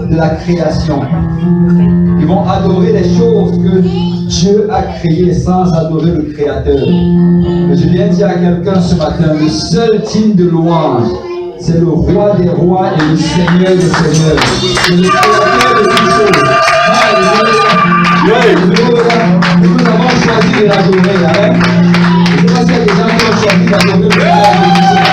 De la création. Ils vont adorer les choses que Dieu a créées sans adorer le Créateur. Mais je viens dire à quelqu'un ce matin, le seul digne de louange, c'est le roi des rois et le Seigneur des seigneurs. C'est le Créateur de toutes choses. Alléluia. Et nous avons choisi de l'adorer. Amen. Je ne sais pas s'il y a des gens qui ont choisi d'adorer le Créateur de toutes choses.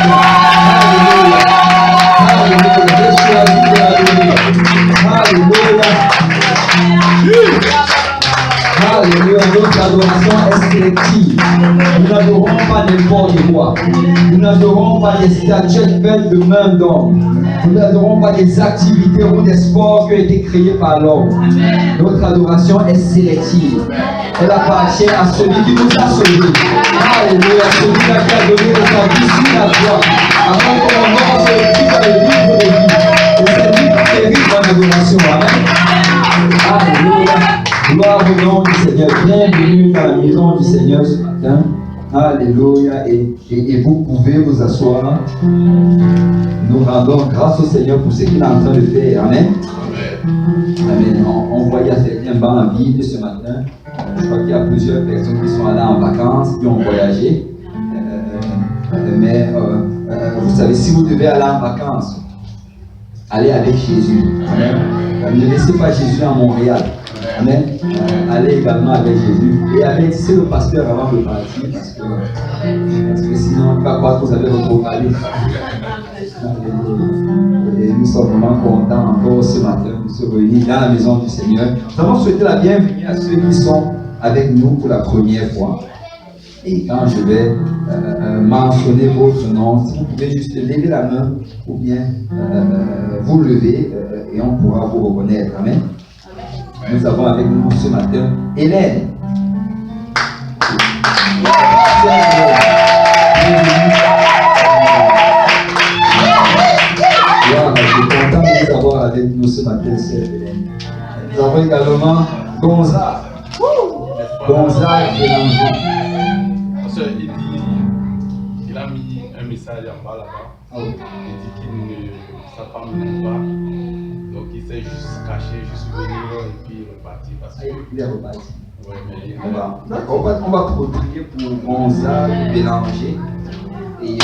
Alléluia, notre adoration est sélective. Nous n'adorons pas n'importe quoi. Nous n'adorons pas des statuettes faites de main d'homme. Nous n'adorons pas des activités ou des sports qui ont été créés par l'homme. Notre adoration est sélective. Elle appartient à celui qui nous a sauvés. Alléluia, celui-là qui a donné de sa vie sur la croix. Afin que mon nom soit écrit dans le livre de vie. Et c'est lui qui mérite mon adoration. Amen. Alléluia. Gloire au nom du Seigneur. Bienvenue dans la maison du Seigneur ce matin. Alléluia. Et vous pouvez vous asseoir. Nous rendons grâce au Seigneur pour ce qu'il est en train de faire. Amen. Amen. On voyait certains bancs vides ce matin. Je crois qu'il y a plusieurs personnes qui sont allées en vacances, qui ont voyagé. Mais vous savez, si vous devez aller en vacances, allez avec Jésus. Amen. Ne laissez pas Jésus à Montréal. Amen. Allez également avec Jésus. Et avertissez le pasteur avant de partir, parce que sinon, il va croire que vous avez retrogradé. Et nous sommes vraiment contents encore ce matin de se réunir dans la maison du Seigneur. Nous avons souhaité la bienvenue à ceux qui sont avec nous pour la première fois. Et quand je vais mentionner votre nom, si vous pouvez juste lever la main ou bien vous lever et on pourra vous reconnaître. Amen. Nous avons avec nous ce matin Hélène. Je suis content de vous avoir avec nous ce matin, sœur Hélène. Nous avons également Gonzague. Gonzague Bélanger. Il a mis un message en bas là-bas. Il dit que sa femme n'aime pas. Donc il s'est juste caché, juste venir et puis repartir. Il est reparti. Ouais, mais on va prier pour Gonzague Bélanger. Et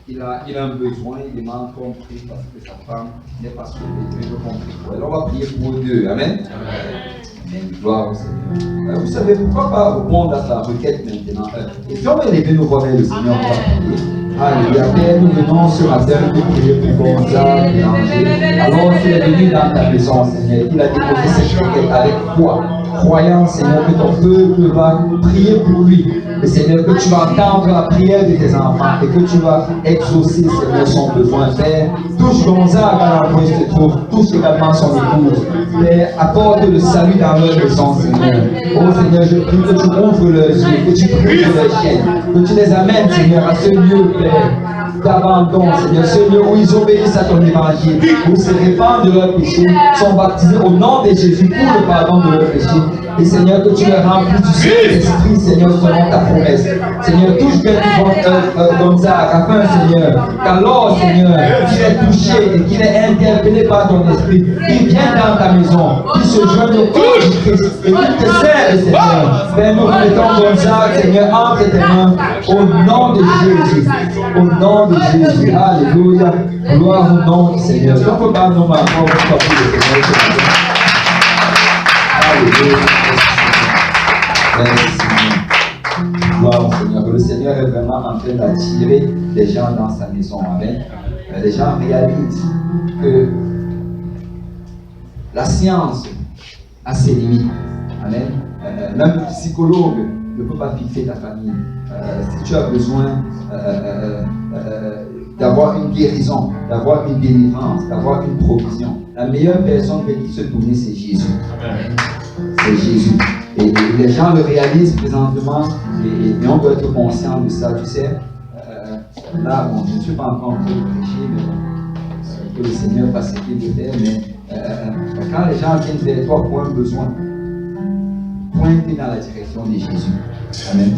il a un besoin, il demande qu'on prie parce que sa femme n'est pas sauvée. Il veut qu'on prie pour elle. On va prier pour eux deux. Amen. Amen. Gloire au Seigneur. Vous savez pourquoi pas répondre à sa requête maintenant. Et puis on va élever nos voix vers le Seigneur. On va prier. Alléluia. Père, nous venons ce matin pour prier pour Gonzague Bélanger. Alors qu'il est venu dans ta maison, Seigneur, il a déposé ses prières avec foi, croyant, Seigneur, que ton peuple va prier pour lui. Et Seigneur, que tu vas entendre la prière de tes enfants et que tu vas exaucer, Seigneur, son besoin. Père, touche Gonzague à l'endroit où il se trouve, touche également son épouse. Père, apporte le salut dans leur maison, Seigneur. Oh Seigneur, je prie que tu ouvres leurs yeux, que tu brises leurs chaînes, que tu les amènes, Seigneur, à ce lieu, Père, d'abandon, Seigneur, ce lieu où ils obéissent à ton évangile, où ils se répandent de leurs péchés, sont baptisés au nom de Jésus pour le pardon de leurs péchés. Et Seigneur, que tu les remplis du Saint-Esprit, Seigneur, selon ta promesse. Seigneur, touche bien Gonzague, afin, Seigneur, qu'alors, Seigneur, qu'il est touché et qu'il est interpellé par ton esprit, qu'il vienne dans ta maison, qu'il se joigne au corps du Christ et qu'il te serve, Seigneur. Père, nous remettons Gonzague, Seigneur, entre tes mains, au nom de Jésus. Au nom de Jésus. Alléluia. Gloire au nom du Seigneur. Donc, on peut pas nous marquer au nom du Seigneur. Alléluia. Merci Seigneur. Gloire au Seigneur. Le Seigneur est vraiment en train d'attirer les gens dans sa maison. Amen. Les gens réalisent que la science a ses limites. Amen. Même le psychologue ne peut pas fixer ta famille. Si tu as besoin d'avoir une guérison, d'avoir une délivrance, d'avoir une provision, la meilleure personne vers qui se tourner, c'est Jésus. C'est Jésus. Et les gens le réalisent présentement et on doit être conscient de ça. Tu sais, là, bon, je ne suis pas encore en train de prêcher, mais que le Seigneur fasse ce qu'il veut faire, mais quand les gens viennent vers toi pour un besoin, pointer dans la direction de Jésus. Amen.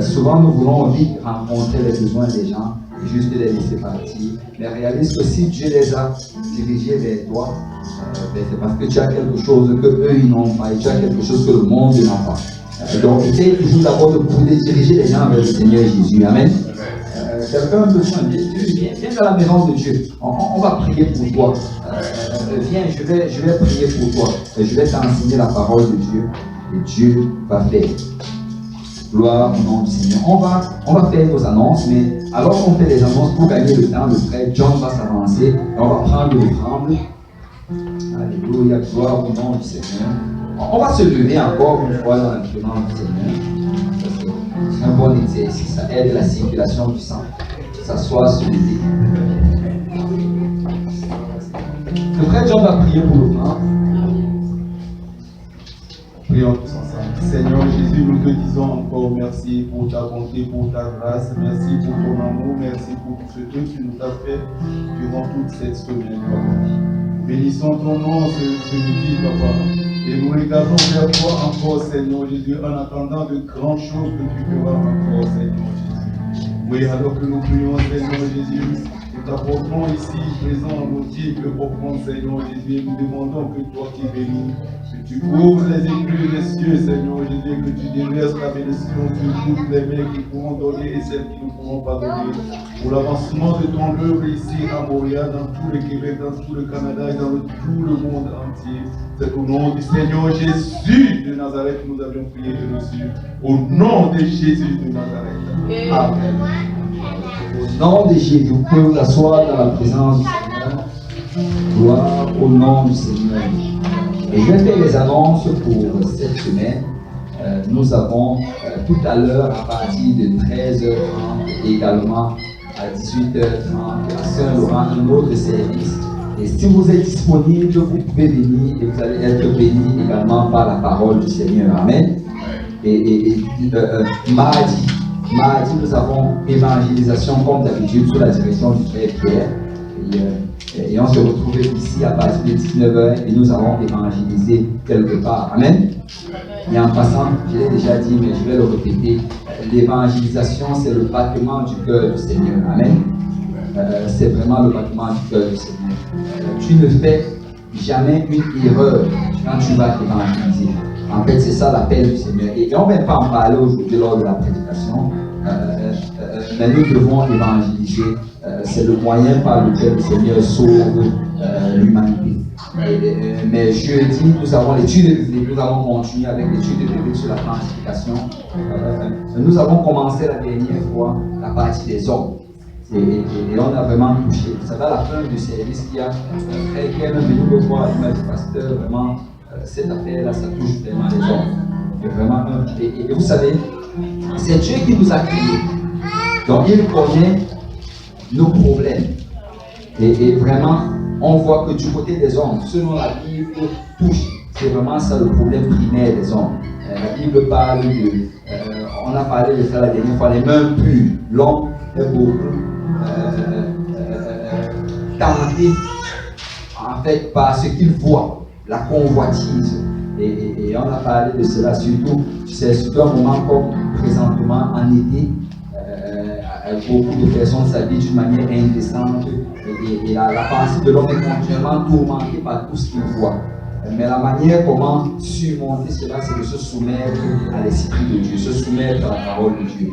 Souvent, nous voulons vite rencontrer les besoins des gens et juste les laisser partir. Mais réalise que si Dieu les a dirigés vers toi, c'est parce que tu as quelque chose que eux ils n'ont pas et tu as quelque chose que le monde n'a pas. Donc, essaye toujours d'abord de diriger les gens vers le Seigneur Jésus. Amen. Quelqu'un a besoin, viens dans la maison de Dieu. On va prier pour toi. Viens, je vais prier pour toi. Je vais t'enseigner la parole de Dieu. Et Dieu va faire. Gloire au nom du Seigneur. On va faire nos annonces, mais alors qu'on fait les annonces pour gagner le temps, le frère John va s'avancer et on va prendre le tremble. Alléluia, gloire au nom du Seigneur. On va se lever encore une fois dans le nom du Seigneur. C'est un bon exercice, ça aide la circulation du sang. S'asseoir, se lever. Le frère John va prier pour le frère. Prions tous ensemble. Seigneur Jésus, nous te disons encore merci pour ta bonté, pour ta grâce. Merci pour ton amour. Merci pour tout ce que tu nous as fait durant toute cette semaine, Papa. Bénissons ton nom ce midi, Papa. Et nous regardons vers toi encore, Seigneur Jésus, en attendant de grandes choses que tu feras encore, Seigneur Jésus. Oui, alors que nous prions, Seigneur Jésus, nous t'apportons ici, présent en motif, offrande, Seigneur Jésus, et nous demandons que toi qui bénis, que tu ouvres les écluses des cieux, Seigneur Jésus, que tu déverses la bénédiction sur toutes les mains qui pourront donner et celles qui ne pourront pas donner, pour l'avancement de ton œuvre ici à Montréal, dans tout le Québec, dans tout le Canada et dans tout le monde entier. C'est au nom du Seigneur Jésus de Nazareth que nous avions prié et reçu. Au nom de Jésus de Nazareth. Amen. Au nom de Jésus, vous pouvez vous asseoir dans la présence du Seigneur. Gloire au nom du Seigneur. Et je vais faire les annonces pour cette semaine. Nous avons tout à l'heure, à partir de 13h30 et également à 18h30 à Saint-Laurent, un autre service. Et si vous êtes disponible, vous pouvez venir et vous allez être bénis également par la parole du Seigneur. Amen. Et mardi, nous avons évangélisation comme d'habitude sous la direction du frère Pierre. Et on se retrouve ici à partir de 19h et nous allons évangéliser quelque part. Amen. Et en passant, je l'ai déjà dit, mais je vais le répéter, l'évangélisation, c'est le battement du cœur du Seigneur. Amen. C'est vraiment le battement du cœur du Seigneur. Tu ne fais jamais une erreur quand tu vas évangéliser. En fait, c'est ça l'appel du Seigneur. Et on ne va pas en parler aujourd'hui lors de la prédication, mais nous devons évangéliser. C'est le moyen par lequel le Seigneur sauve l'humanité. Mais jeudi, nous avons l'étude biblique, nous allons continuer avec l'étude biblique sur la transfiguration. Nous avons commencé la dernière fois la partie des hommes. Et on a vraiment touché. Vous savez, à la fin du service, il y a un frère qui est même venu me voir, il m'a dit, pasteur, vraiment, cette affaire-là, ça touche vraiment les hommes. Et vraiment, et vous savez, c'est Dieu qui nous a créés. Donc, il connaît nos problèmes. Et vraiment, on voit que du côté des hommes, selon la Bible, touche. C'est vraiment ça le problème primaire des hommes. La Bible parle de. On a parlé de ça la dernière fois, les mains pures. L'homme est beaucoup tenté, en fait, par ce qu'il voit, la convoitise. Et on a parlé de cela surtout. C'est surtout un moment comme présentement en été. Beaucoup de personnes s'habillent d'une manière indécente et la pensée de l'homme est continuellement tourmentée par tout ce qu'il voit. Mais la manière comment surmonter cela, c'est de se soumettre à l'Esprit de Dieu, se soumettre à la parole de Dieu.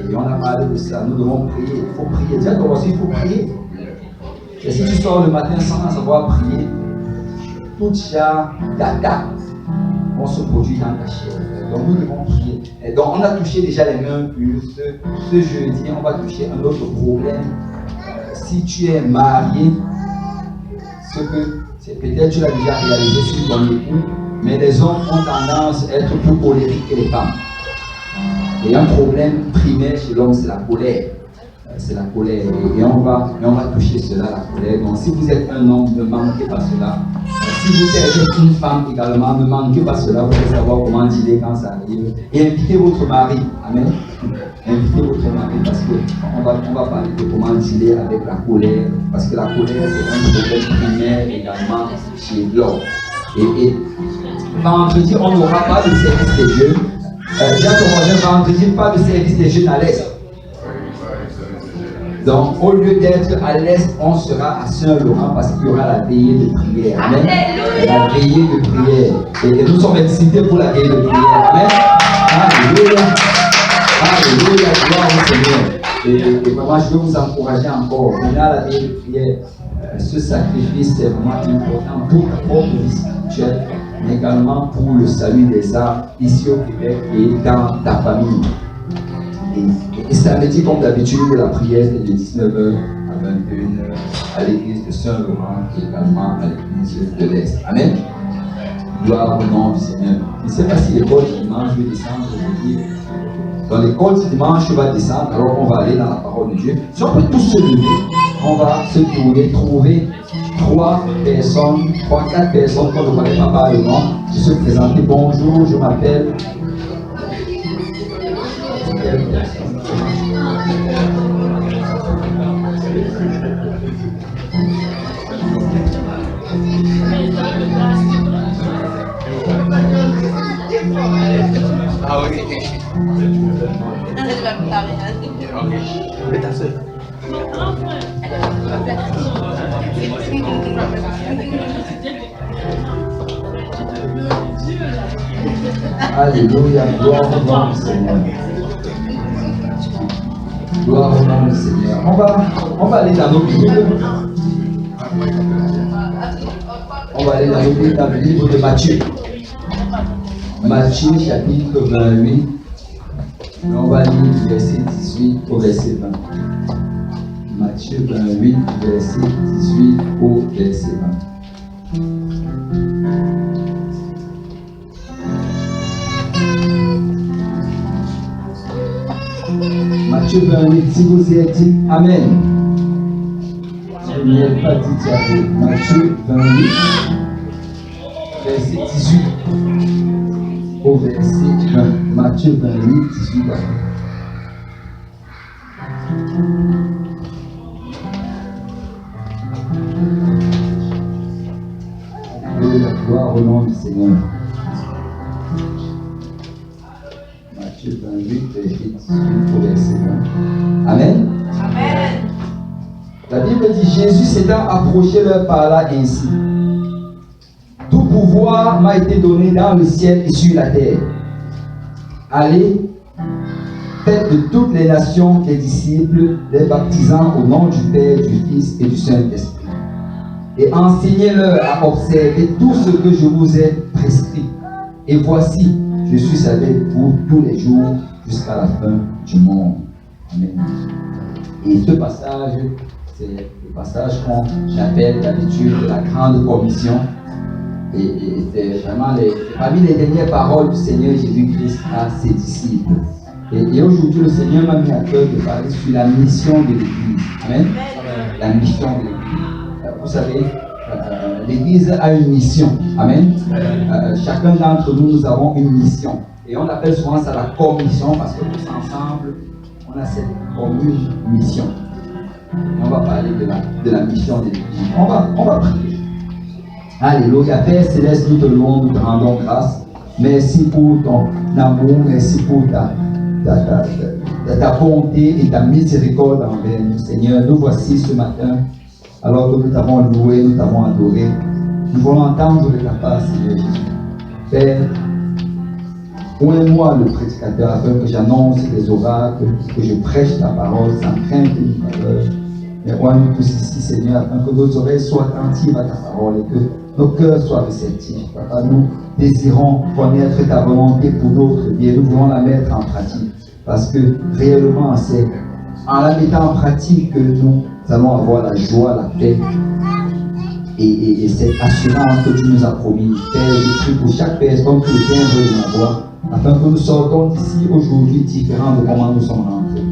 Et on a parlé de ça, nous devons prier, il faut prier. Dis à toi aussi, il faut prier. Et si tu sors le matin sans savoir prier, tout genre d'attaque vont se produire dans ta chair. Donc nous devons prier. Et donc on a touché déjà les mains pures. Ce jeudi, on va toucher un autre problème. Si tu es marié, ce que peut-être tu l'as déjà réalisé sur ton époux, mais les hommes ont tendance à être plus colériques que les femmes. Et un problème primaire chez l'homme, c'est la colère. C'est la colère. Et on va toucher cela, la colère. Donc si vous êtes un homme, ne manquez pas cela. Si vous êtes une femme également, ne manquez pas cela. Vous allez savoir comment dealer quand ça arrive. Et invitez votre mari. Amen. Invitez votre mari parce qu'on va parler de comment dealer avec la colère. Parce que la colère, c'est un problème primaire également chez l'homme. Et vendredi, on n'aura pas de service des jeunes. Vendredi, pas de service des jeunes à l'Est. Donc, au lieu d'être à l'Est, on sera à Saint-Laurent parce qu'il y aura la veillée de prière. Amen. La veillée de prière. Et nous sommes excités pour la veillée de prière. Amen. Alléluia. Alléluia. Gloire au Seigneur. Et vraiment, je veux vous encourager encore. Venez à la veillée de prière. Ce sacrifice est vraiment important pour ta propre vie spirituelle, mais également pour le salut des âmes ici au Québec et dans ta famille. Et samedi, comme d'habitude, la prière est de 19h à 21h à l'église de Saint-Laurent et également à l'église de l'Est. Amen. Gloire au nom du Seigneur. Je ne sais pas si l'école du dimanche va descendre aujourd'hui. Dans l'école du dimanche va descendre, alors on va aller dans la parole de Dieu. Si on peut tous se lever, on va se tourner, trouver 3 personnes, 3-4 personnes qu'on ne connaît pas par le nom, qui se présenter. Bonjour, je m'appelle. Ah oui. Alléluia, gloire au nom du Seigneur. Gloire au nom du Seigneur. On va aller dans nos Bibles. On va aller dans nos Bibles, dans le livre de Matthieu. Matthieu chapitre 28. On va lire du verset 18 au verset 20. Matthieu 28, verset 18 au verset 20. Matthieu 28, si vous y êtes dit Amen. Je n'y ai pas dit Dieu. Matthieu 28, verset 18 au verset 20. Matthieu 28, 18 à 20. La gloire au nom du Seigneur. Matthieu 28, verset 18 au verset 20. Amen. Amen. La Bible dit Jésus s'étant approché leur parla ainsi. Tout pouvoir m'a été donné dans le ciel et sur la terre. Allez, faites de toutes les nations des disciples, les baptisant au nom du Père, du Fils et du Saint-Esprit. Et enseignez-leur à observer tout ce que je vous ai prescrit. Et voici, je suis avec vous tous les jours jusqu'à la fin du monde. Amen. Et ce passage, c'est le passage qu'on appelle d'habitude la Grande Commission. Et c'est vraiment parmi les dernières paroles du Seigneur Jésus-Christ à ses disciples. Et aujourd'hui, le Seigneur m'a mis à cœur de parler sur la mission de l'Église. Amen. La mission de l'Église. Vous savez, l'Église a une mission. Amen. Chacun d'entre nous, nous avons une mission. Et on appelle souvent ça la commission parce que tous ensemble, on a cette commune mission. Et on va parler de la mission de l'Église. On va prier. Alléluia. Père Céleste, nous te louons, nous te rendons grâce. Merci pour ton amour, merci pour ta bonté et ta miséricorde envers nous, Seigneur. Nous voici ce matin, alors que nous t'avons loué, nous t'avons adoré. Nous voulons entendre de ta part, Seigneur Jésus. Père, oins-moi le prédicateur afin que j'annonce les oracles, que je prêche ta parole sans crainte ni peur. Mais oins-nous tous ici, Seigneur, afin que nos oreilles soient attentives à ta parole et que nos cœurs soient réceptifs. Papa, nous désirons connaître ta volonté pour notre vie et nous voulons la mettre en pratique. Parce que réellement, c'est en la mettant en pratique que nous allons avoir la joie, la paix et cette assurance que tu nous as promis. Père, je prie pour chaque personne qui vient de ma voix, afin que nous sortons d'ici aujourd'hui différents de comment nous sommes rentrés.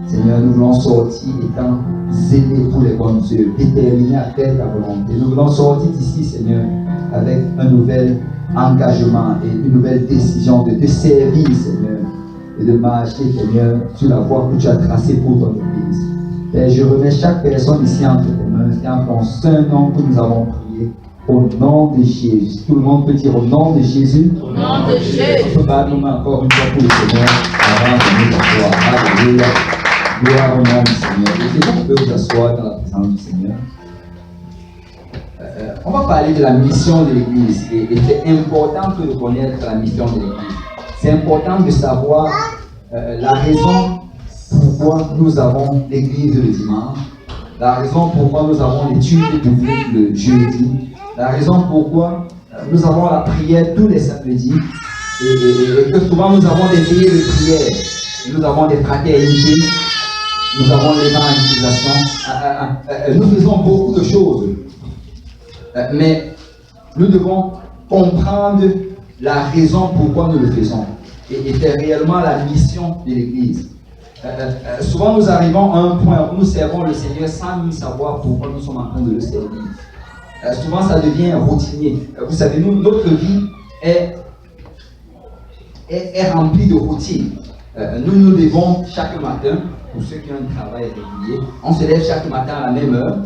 Seigneur, nous voulons sortir étant zélés pour les bonnes œuvres, déterminés à faire ta volonté. Nous voulons sortir d'ici, Seigneur, avec un nouvel engagement et une nouvelle décision de te servir, Seigneur, et de marcher, Seigneur, sur la voie que tu as tracée pour ton Église. Père, je remets chaque personne ici entre tes mains, c'est en ton saint nom que nous avons prié, au nom de Jésus. Tout le monde peut dire au nom de Jésus. Au nom de Jésus. On peut pas nous encore une fois pour le Seigneur, avant de nous asseoir. Alléluia. Gloire au nom du Seigneur. Et vous pouvez vous asseoir dans la présence du Seigneur. On va parler de la mission de l'Église. Et c'est important de connaître la mission de l'Église. C'est important de savoir la raison pourquoi nous avons l'Église le dimanche, la raison pourquoi nous avons l'étude biblique le jeudi, la raison pourquoi nous avons la prière tous les samedis, et que souvent nous avons des veillées de prière, et nous avons des fraternités, nous avons l'évangélisation, nous faisons beaucoup de choses, mais nous devons comprendre la raison pourquoi nous le faisons, et c'est réellement la mission de l'Église. Souvent nous arrivons à un point où nous servons le Seigneur sans même savoir pourquoi nous sommes en train de le servir. Souvent ça devient routinier. Vous savez, notre vie est remplie de routine. Nous devons chaque matin, pour ceux qui ont un travail régulier, on se lève chaque matin à la même heure,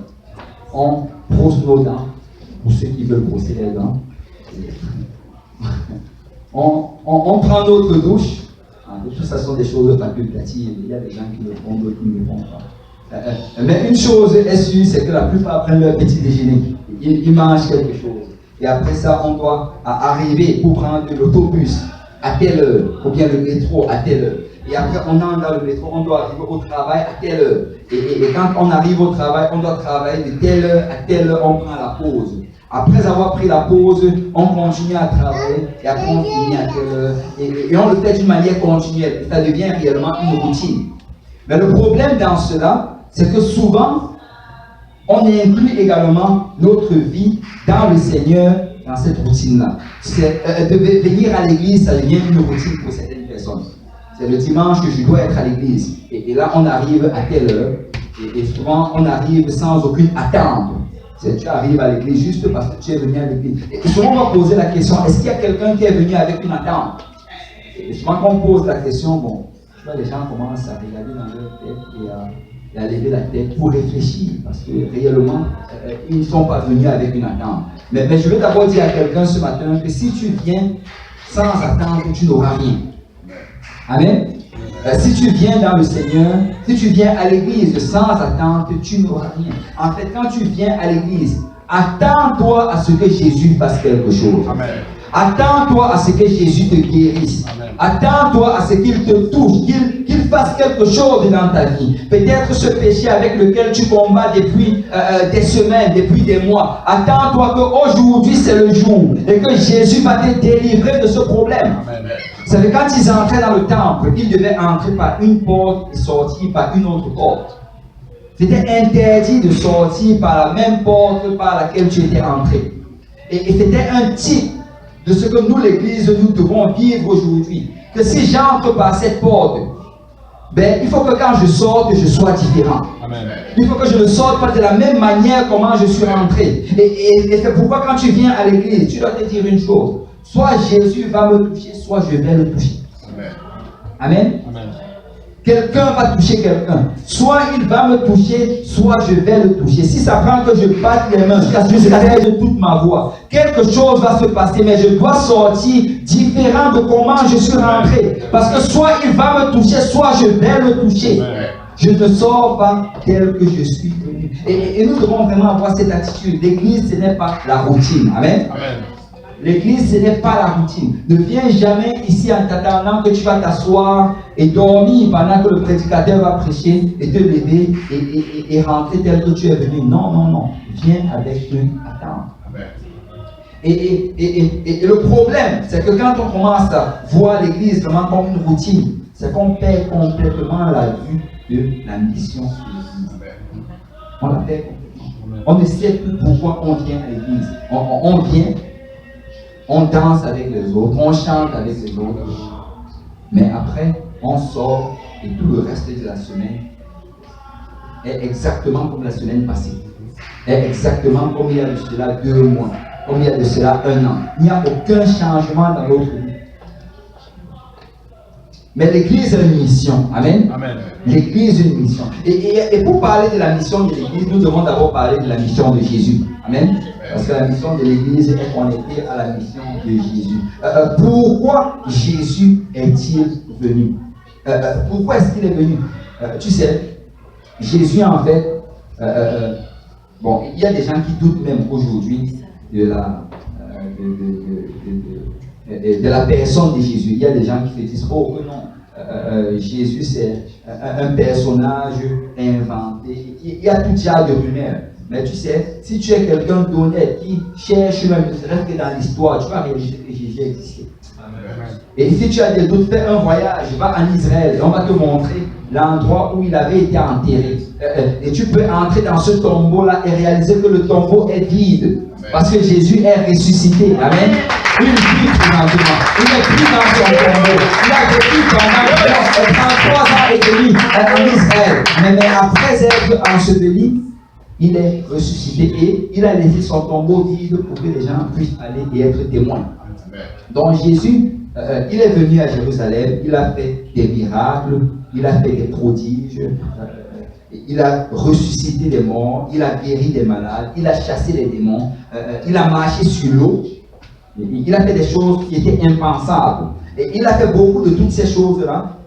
on brosse nos dents, pour ceux qui veulent brosser les dents. On prend notre douche. Tout ça sont des choses facultatives. Il y a des gens qui le font, d'autres qui ne le font pas. Mais une chose est sûre, c'est que la plupart prennent leur petit déjeuner. Ils mangent quelque chose. Et après ça, on doit arriver pour prendre l'autobus à telle heure, ou bien le métro à telle heure. Et après, on entre dans le métro, on doit arriver au travail à telle heure. Et quand on arrive au travail, on doit travailler de telle heure à telle heure, on prend la pause. Après avoir pris la pause, on continue à travailler et après on finit à telle heure. Et on le fait d'une manière continuelle. Ça devient réellement une routine. Mais le problème dans cela, c'est que souvent, on inclut également notre vie dans le Seigneur, dans cette routine-là. De venir à l'église, ça devient une routine pour certaines personnes. C'est le dimanche que je dois être à l'église. Et là, on arrive à telle heure. Et souvent, on arrive sans aucune attente. Tu arrives à l'église juste parce que tu es venu à l'église. Et souvent, on va poser la question, est-ce qu'il y a quelqu'un qui est venu avec une attente? Et souvent, quand on pose la question, bon, tu vois, les gens commencent à regarder dans leur tête et à lever la tête pour réfléchir, parce que réellement, ils ne sont pas venus avec une attente. Mais je veux d'abord dire à quelqu'un ce matin que si tu viens sans attendre, tu n'auras rien. Amen. Si tu viens dans le Seigneur, si tu viens à l'église sans attente, tu n'auras rien. En fait, quand tu viens à l'église, attends-toi à ce que Jésus fasse quelque chose. Amen. Attends-toi à ce que Jésus te guérisse. Amen. Attends-toi à ce qu'il te touche, qu'il fasse quelque chose dans ta vie. Peut-être ce péché avec lequel tu combats depuis des semaines, depuis des mois. Attends-toi qu'aujourd'hui c'est le jour et que Jésus va te délivrer de ce problème. Amen. Vous savez, quand ils entraient dans le temple, ils devaient entrer par une porte et sortir par une autre porte. C'était interdit de sortir par la même porte par laquelle tu étais entré. Et c'était un type de ce que nous, l'Église, nous devons vivre aujourd'hui. Que si j'entre par cette porte, ben, il faut que quand je sorte, je sois différent. Amen. Il faut que je ne sorte pas de la même manière comment je suis rentré. Et c'est pourquoi quand tu viens à l'église, tu dois te dire une chose. Soit Jésus va me toucher, soit je vais le toucher. Amen. Amen. Quelqu'un va toucher quelqu'un. Soit il va me toucher, soit je vais le toucher. Si ça prend que je batte les mains, que je pèse toute ma voix, quelque chose va se passer, mais je dois sortir différent de comment je suis rentré. Parce que soit il va me toucher, soit je vais le toucher. Je ne sors pas tel que je suis venu. Et nous devons vraiment avoir cette attitude. L'église, ce n'est pas la routine. Amen. Amen. L'église, ce n'est pas la routine. Ne viens jamais ici en t'attendant que tu vas t'asseoir et dormir pendant que le prédicateur va prêcher et te lever et rentrer tel que tu es venu. Non, non, non. Viens avec une attente. Et le problème, c'est que quand on commence à voir l'église vraiment comme une routine, c'est qu'on perd complètement la vue de la mission de l'église. On la perd complètement. On ne sait plus pourquoi on vient à l'église. On vient. On danse avec les autres, on chante avec les autres. Mais après, on sort et tout le reste de la semaine est exactement comme la semaine passée. Est exactement comme il y a de cela 2 mois, comme il y a de cela 1 an. Il n'y a aucun changement dans notre vie. Mais l'église a une mission. Amen. Amen. L'église a une mission. Et pour parler de la mission de l'église, nous devons d'abord parler de la mission de Jésus. Amen. Parce que la mission de l'église est connectée à la mission de Jésus. Pourquoi Jésus est-il venu? Pourquoi est-ce qu'il est venu? Tu sais, Jésus en fait, bon, il y a des gens qui doutent même aujourd'hui de la personne de Jésus. Il y a des gens qui se disent, oh non, Jésus c'est un personnage inventé. Il y a tout genre de rumeurs. Mais tu sais, si tu es quelqu'un d'honnête qui cherche même, ne serait-ce que dans l'histoire, tu vas réaliser que Jésus existait. Et si tu as des doutes, fais un voyage, va en Israël et on va te montrer l'endroit où il avait été enterré. Et tu peux entrer dans ce tombeau-là et réaliser que le tombeau est vide. Parce que Jésus est ressuscité. Amen. Une vie présentement. Il n'est plus dans son tombeau. Il a vécu pendant 33 ans et demi en Israël. Mais après être enseveli, il est ressuscité et il a laissé son tombeau vide pour que les gens puissent aller et être témoins. Donc Jésus, il est venu à Jérusalem, il a fait des miracles, il a fait des prodiges, il a ressuscité des morts, il a guéri des malades, il a chassé les démons, il a marché sur l'eau, il a fait des choses qui étaient impensables. Et il a fait beaucoup de toutes ces choses-là.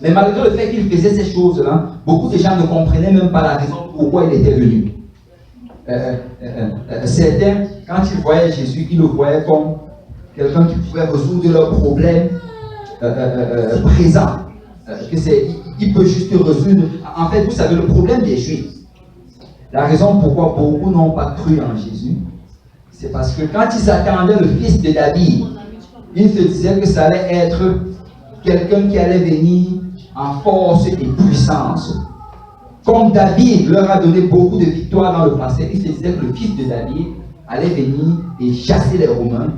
Mais malgré le fait qu'il faisait ces choses-là, beaucoup de gens ne comprenaient même pas la raison pourquoi il était venu. Certains, quand ils voyaient Jésus, ils le voyaient comme quelqu'un qui pouvait résoudre leurs problèmes présents. Il peut juste résoudre. En fait, vous savez, le problème des Juifs, la raison pourquoi beaucoup n'ont pas cru en Jésus, c'est parce que quand ils attendaient le fils de David, ils se disaient que ça allait être quelqu'un qui allait venir en force et puissance. Comme David leur a donné beaucoup de victoires dans le passé, ils se disaient que le fils de David allait venir et chasser les Romains,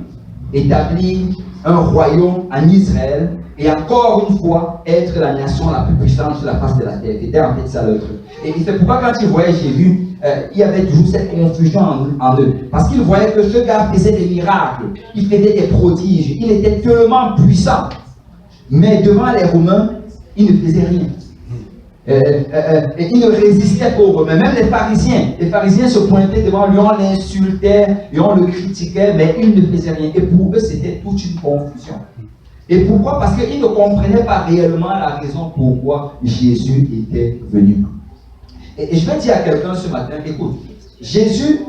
établir un royaume en Israël et encore une fois être la nation la plus puissante sur la face de la terre. C'était en fait ça le truc. Et c'est pourquoi quand ils voyaient Jésus, il y avait toujours cette confusion en eux. Parce qu'ils voyaient que ce gars faisait des miracles, il faisait des prodiges, il était tellement puissant. Mais devant les Romains, il ne faisait rien. Et il ne résistait pas aux Romains. Même les pharisiens se pointaient devant lui, on l'insultait et on le critiquait, mais il ne faisait rien. Et pour eux, c'était toute une confusion. Et pourquoi? Parce qu'ils ne comprenaient pas réellement la raison pourquoi Jésus était venu. Et je vais dire à quelqu'un ce matin, écoute, Jésus,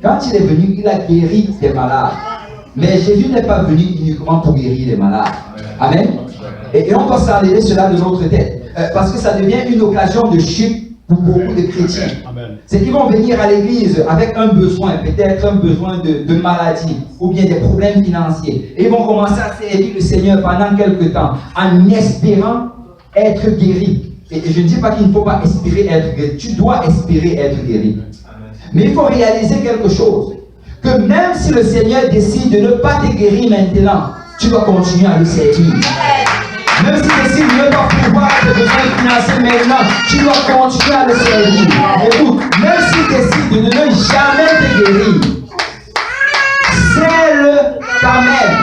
quand il est venu, il a guéri des malades. Mais Jésus n'est pas venu uniquement pour guérir les malades. Amen. Et on doit s'enlever cela de notre tête. Parce que ça devient une occasion de chute pour beaucoup de chrétiens. C'est qu'ils vont venir à l'église avec un besoin, peut-être un besoin de maladie ou bien des problèmes financiers. Et ils vont commencer à servir le Seigneur pendant quelque temps en espérant être guéris. Et je ne dis pas qu'il ne faut pas espérer être guéri. Tu dois espérer être guéri. Mais il faut réaliser quelque chose. Que même si le Seigneur décide de ne pas te guérir maintenant, tu dois continuer à le servir. Même s'il décide de ne pas pouvoir tes besoins financiers maintenant, tu dois continuer à le servir. Écoute, même s'il décide de ne jamais te guérir, c'est-le quand même.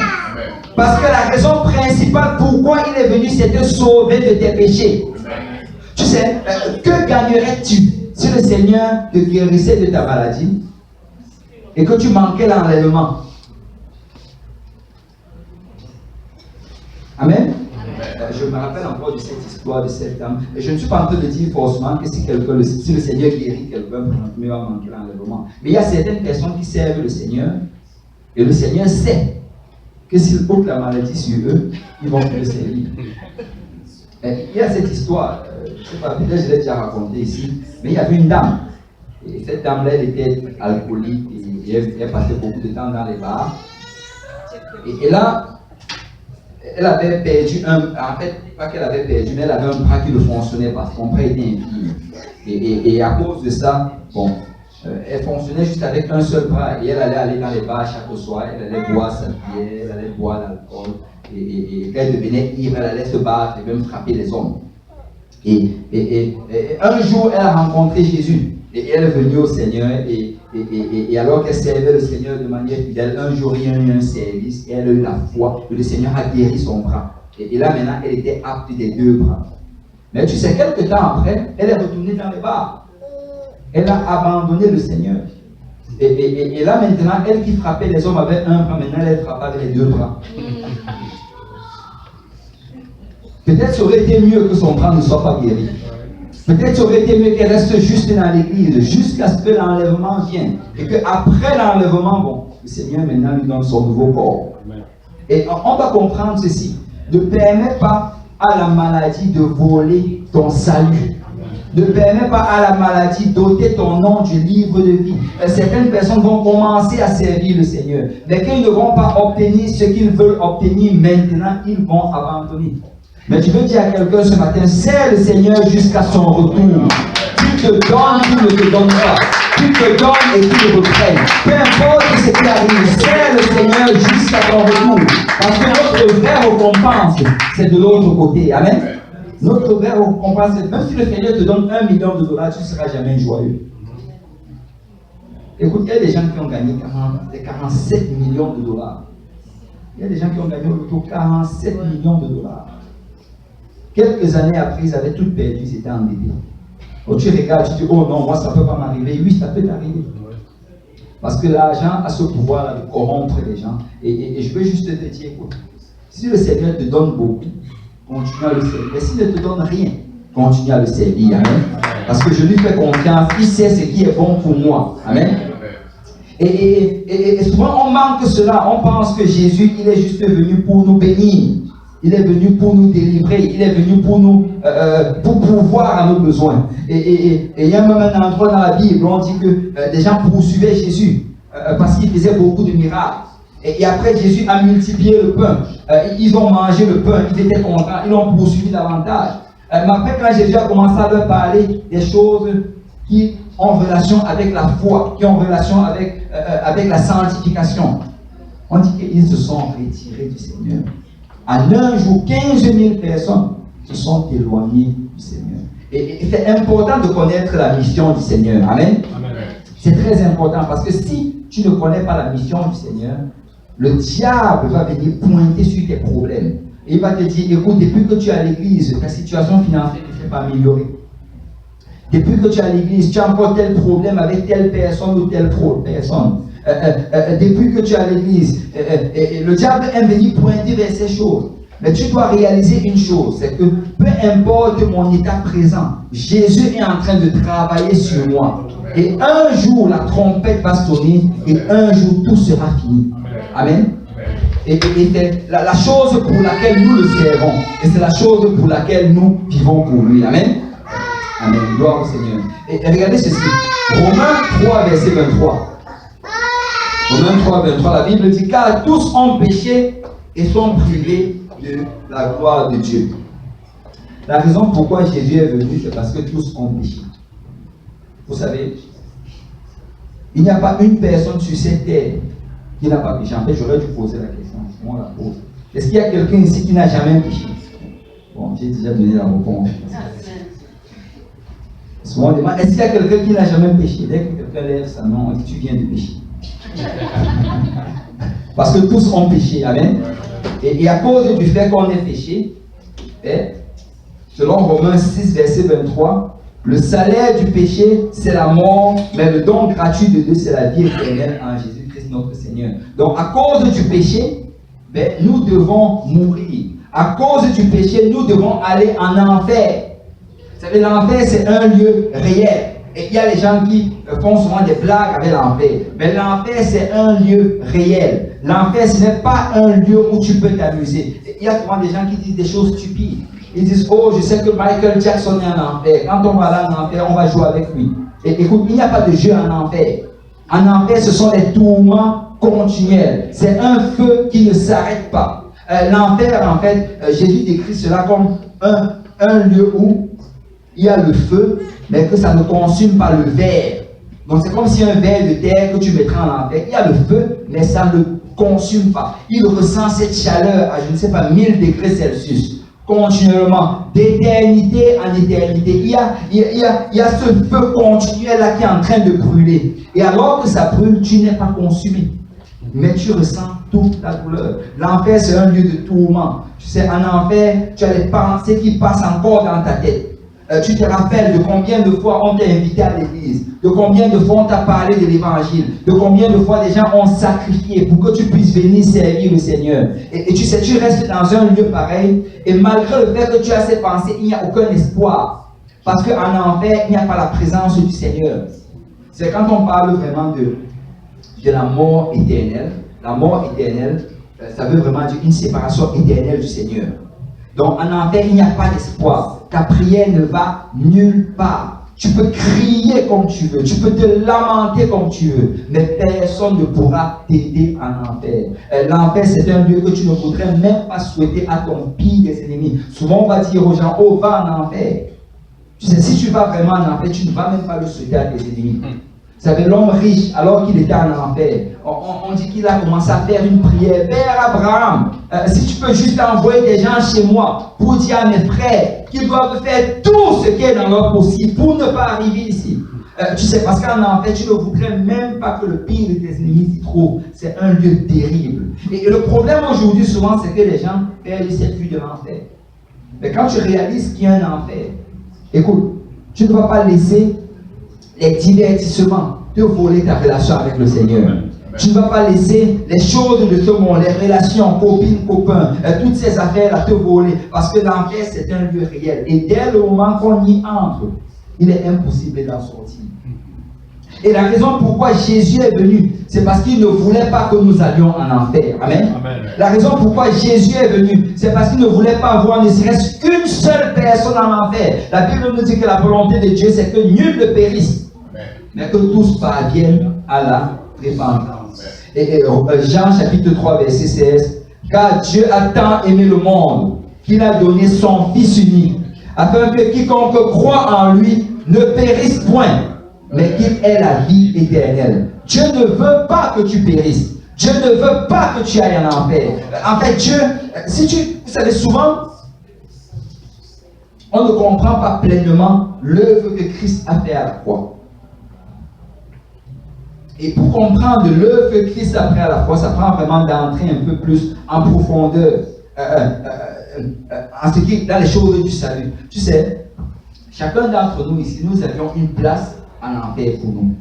Parce que la raison principale pourquoi il est venu, c'est de sauver de tes péchés. Tu sais, que gagnerais-tu si le Seigneur te guérissait de ta maladie et que tu manquais l'enlèvement? Amen. Je me rappelle encore de cette histoire de cette dame. Et je ne suis pas en train de dire forcément que si le Seigneur guérit quelqu'un, il va manquer l'enlèvement. Mais il y a certaines personnes qui servent le Seigneur et le Seigneur sait que s'il ôte la maladie sur eux, ils vont le servir. Il y a cette histoire, je ne sais pas, peut-être je l'ai déjà raconté ici, mais il y avait une dame. Et cette dame-là, elle était alcoolique et elle passait beaucoup de temps dans les bars. Et là, elle avait perdu en fait, pas qu'elle avait perdu, mais elle avait un bras qui ne fonctionnait pas, son bras était infirme. Et à cause de ça, bon, elle fonctionnait juste avec un seul bras et elle allait aller dans les bars chaque soir, elle allait boire sa bière, elle allait boire l'alcool. Et quand elle devenait ivre, elle allait se battre et même frapper les hommes. Et un jour, elle a rencontré Jésus. Et elle est venue au Seigneur. Et alors qu'elle servait le Seigneur de manière fidèle, un jour, il y a eu un service. Et elle a eu la foi que le Seigneur a guéri son bras. Et là, maintenant, elle était apte des deux bras. Mais tu sais, quelques temps après, elle est retournée dans les bars. Elle a abandonné le Seigneur. Et là, maintenant, elle qui frappait les hommes avec un bras, maintenant, elle frappe avec les deux bras. Peut-être ça aurait été mieux que son bras ne soit pas guéri. Peut-être ça aurait été mieux qu'elle reste juste dans l'église jusqu'à ce que l'enlèvement vienne. Et qu'après l'enlèvement, bon, le Seigneur maintenant lui donne son nouveau corps. Et on va comprendre ceci. Ne permets pas à la maladie de voler ton salut. Ne permets pas à la maladie d'ôter ton nom du livre de vie. Certaines personnes vont commencer à servir le Seigneur. Mais quand ils ne vont pas obtenir ce qu'ils veulent obtenir maintenant, ils vont abandonner. Mais tu veux dire à quelqu'un ce matin, sers le Seigneur jusqu'à son retour. Tu te donnes, tu ne te donnes pas. Tu te donnes et tu le reprends. Peu importe ce qui arrive, sers le Seigneur jusqu'à ton retour. Parce que notre vraie récompense, c'est de l'autre côté. Amen. Notre vraie récompense, même si le Seigneur te donne $1 million, tu ne seras jamais joyeux. Écoute, il y a des gens qui ont gagné 47 millions de dollars. Il y a des gens qui ont gagné autour de 47 millions de dollars. Quelques années après, ils avaient tout perdu, ils étaient endettés. Donc tu regardes, tu dis, oh non, moi ça ne peut pas m'arriver. Oui, ça peut t'arriver. Parce que l'argent a ce pouvoir de corrompre les gens. Et je veux juste te dire, écoute, si le Seigneur te donne beaucoup, continue à le servir. Mais s'il ne te donne rien, continue à le servir. Amen. Parce que je lui fais confiance, il sait ce qui est bon pour moi. Amen. Et souvent on manque cela, on pense que Jésus, il est juste venu pour nous bénir. Il est venu pour nous délivrer, il est venu pour nous, pour pourvoir à nos besoins. Et il y a même un endroit dans la Bible où on dit que des gens poursuivaient Jésus parce qu'il faisait beaucoup de miracles. Et après Jésus a multiplié le pain. Ils ont mangé le pain, ils étaient contents, ils l'ont poursuivi davantage. Mais après quand Jésus a commencé à leur parler des choses qui ont relation avec la foi, qui ont relation avec la sanctification, on dit qu'ils se sont retirés du Seigneur. En un jour, 15 000 personnes se sont éloignées du Seigneur. Et c'est important de connaître la mission du Seigneur. Amen. C'est très important parce que si tu ne connais pas la mission du Seigneur, le diable va venir pointer sur tes problèmes. Et il va te dire, écoute, depuis que tu es à l'église, ta situation financière ne s'est pas améliorée. Depuis que tu es à l'église, tu as encore tel problème avec telle personne ou telle personne. Depuis que tu es à l'église, le diable aime venir pointer vers ces choses. Mais tu dois réaliser une chose, c'est que peu importe mon état présent, Jésus est en train de travailler sur moi. Et un jour, la trompette va sonner et un jour, tout sera fini. Amen. Et c'est la chose pour laquelle nous le servons. Et c'est la chose pour laquelle nous vivons pour lui. Amen. Amen. Gloire au Seigneur. Et regardez ceci. Romains 3, verset 23. Romains 3, 23, la Bible dit, car tous ont péché et sont privés de la gloire de Dieu. La raison pourquoi Jésus est venu, c'est parce que tous ont péché. Vous savez, il n'y a pas une personne sur cette terre qui n'a pas péché. En fait, j'aurais dû poser la question. On la pose. Est-ce qu'il y a quelqu'un ici qui n'a jamais péché? Bon, j'ai déjà donné la réponse. Souvent on demande, est-ce qu'il y a quelqu'un qui n'a jamais péché? Dès que quelqu'un lève sa main, on dit, tu viens de pécher. Parce que tous ont péché. Amen. Et à cause du fait qu'on ait péché, selon Romains 6, verset 23, le salaire du péché, c'est la mort, mais le don gratuit de Dieu, c'est la vie éternelle en Jésus-Christ notre Seigneur. Donc, à cause du péché, nous devons mourir. À cause du péché, nous devons aller en enfer. Vous savez, l'enfer, c'est un lieu réel. Et il y a les gens qui font souvent des blagues avec l'enfer. Mais l'enfer, c'est un lieu réel. L'enfer, ce n'est pas un lieu où tu peux t'amuser. Il y a souvent des gens qui disent des choses stupides. Ils disent, oh, je sais que Michael Jackson est en enfer. Quand on va là en enfer, on va jouer avec lui. Et écoute, il n'y a pas de jeu en enfer. En enfer, ce sont des tourments continuels. C'est un feu qui ne s'arrête pas. L'enfer, en fait, Jésus décrit cela comme un lieu où il y a le feu, mais que ça ne consume pas le verre. Donc c'est comme si un verre de terre que tu mettrais en enfer, il y a le feu, mais ça ne consume pas. Il ressent cette chaleur à, je ne sais pas, 1000 degrés Celsius, continuellement, d'éternité en éternité. Il y a ce feu continuel là qui est en train de brûler. Et alors que ça brûle, tu n'es pas consumé. Mais tu ressens toute la douleur. L'enfer, c'est un lieu de tourment. Tu sais, en enfer, tu as les pensées qui passent encore dans ta tête. Tu te rappelles de combien de fois on t'a invité à l'église, de combien de fois on t'a parlé de l'évangile, de combien de fois des gens ont sacrifié pour que tu puisses venir servir le Seigneur. Et tu sais, tu restes dans un lieu pareil, et malgré le fait que tu as ces pensées, il n'y a aucun espoir. Parce qu'en enfer, il n'y a pas la présence du Seigneur. C'est quand on parle vraiment de la mort éternelle. La mort éternelle, ça veut vraiment dire une séparation éternelle du Seigneur. Donc en enfer, il n'y a pas d'espoir. Ta prière ne va nulle part. Tu peux crier comme tu veux, tu peux te lamenter comme tu veux, mais personne ne pourra t'aider en enfer. L'enfer, c'est un lieu que tu ne voudrais même pas souhaiter à ton pire des ennemis. Souvent, on va dire aux gens, oh, va en enfer. Tu sais, si tu vas vraiment en enfer, tu ne vas même pas le souhaiter à tes ennemis. Vous savez, l'homme riche, alors qu'il était en enfer, on dit qu'il a commencé à faire une prière. Père Abraham, si tu peux juste envoyer des gens chez moi pour dire à mes frères qu'ils doivent faire tout ce qui est dans leur possible pour ne pas arriver ici. Tu sais, parce qu'en enfer, tu ne voudrais même pas que le pire de tes ennemis s'y trouve. C'est un lieu terrible. Et le problème aujourd'hui, souvent, c'est que les gens perdent cette vue de l'enfer. Mais quand tu réalises qu'il y a un enfer, écoute, tu ne vas pas laisser les divertissements te voler ta relation avec le Seigneur. Tu ne vas pas laisser les choses de ce monde, les relations, copines, copains, toutes ces affaires à te voler. Parce que l'enfer, c'est un lieu réel. Et dès le moment qu'on y entre, il est impossible d'en sortir. Et la raison pourquoi Jésus est venu, c'est parce qu'il ne voulait pas que nous allions en enfer. Amen. Amen. La raison pourquoi Jésus est venu, c'est parce qu'il ne voulait pas avoir ne serait-ce qu'une seule personne en enfer. La Bible nous dit que la volonté de Dieu, c'est que nul ne périsse, mais que tous parviennent à la repentance. Et Jean chapitre 3, verset 16. Car Dieu a tant aimé le monde qu'il a donné son Fils unique, afin que quiconque croit en lui ne périsse point, mais qu'il ait la vie éternelle. Dieu ne veut pas que tu périsses. Dieu ne veut pas que tu ailles en enfer. En fait, Dieu, vous savez, souvent, on ne comprend pas pleinement l'œuvre que Christ a fait à la croix. Et pour comprendre l'œuvre que Christ a fait à la croix, ça prend vraiment d'entrer un peu plus en profondeur en ce qui est dans les choses du salut. Tu sais, chacun d'entre nous ici, nous avions une place en enfer pour nous.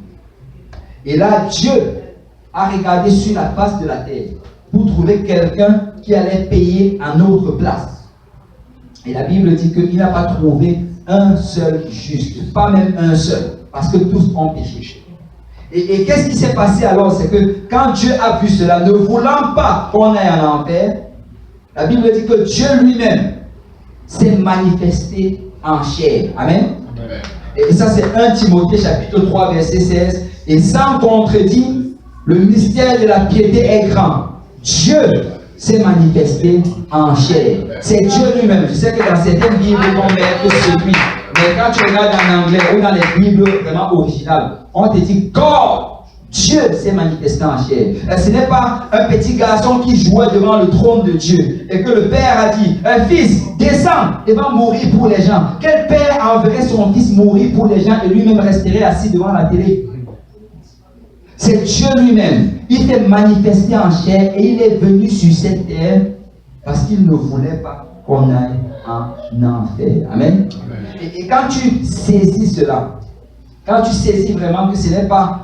Et là, Dieu a regardé sur la face de la terre pour trouver quelqu'un qui allait payer à notre place. Et la Bible dit qu'il n'a pas trouvé un seul juste, pas même un seul, parce que tous ont péché. Et qu'est-ce qui s'est passé alors? C'est que quand Dieu a vu cela, ne voulant pas qu'on aille en enfer, la Bible dit que Dieu lui-même s'est manifesté en chair. Amen. Amen. Et ça, c'est 1 Timothée chapitre 3, verset 16. Et sans contredit, le mystère de la piété est grand. Dieu s'est manifesté en chair. C'est Dieu lui-même. Je sais que dans certaines Bibles, on met que celui. Mais quand tu regardes en anglais ou dans les Bibles vraiment originales, on te dit God. Dieu s'est manifesté en chair. Ce n'est pas un petit garçon qui jouait devant le trône de Dieu et que le père a dit, un fils, descends et va mourir pour les gens. Quel père enverrait son fils mourir pour les gens et lui-même resterait assis devant la télé? C'est Dieu lui-même. Il s'est manifesté en chair et il est venu sur cette terre parce qu'il ne voulait pas qu'on aille en enfer. Amen. Et quand tu saisis cela, quand tu saisis vraiment que ce n'est pas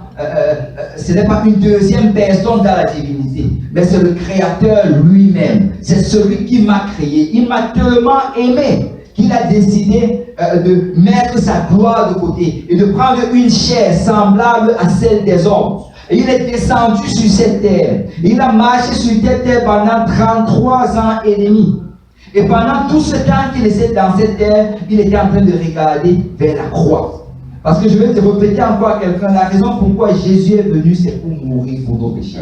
une deuxième personne dans la divinité, mais c'est le Créateur lui-même. C'est celui qui m'a créé. Il m'a tellement aimé qu'il a décidé de mettre sa gloire de côté et de prendre une chair semblable à celle des hommes. Et il est descendu sur cette terre. Et il a marché sur cette terre pendant 33 ans et demi. Et pendant tout ce temps qu'il était dans cette terre, il était en train de regarder vers la croix. Parce que je vais te répéter encore à quelqu'un, la raison pourquoi Jésus est venu, c'est pour mourir pour nos péchés.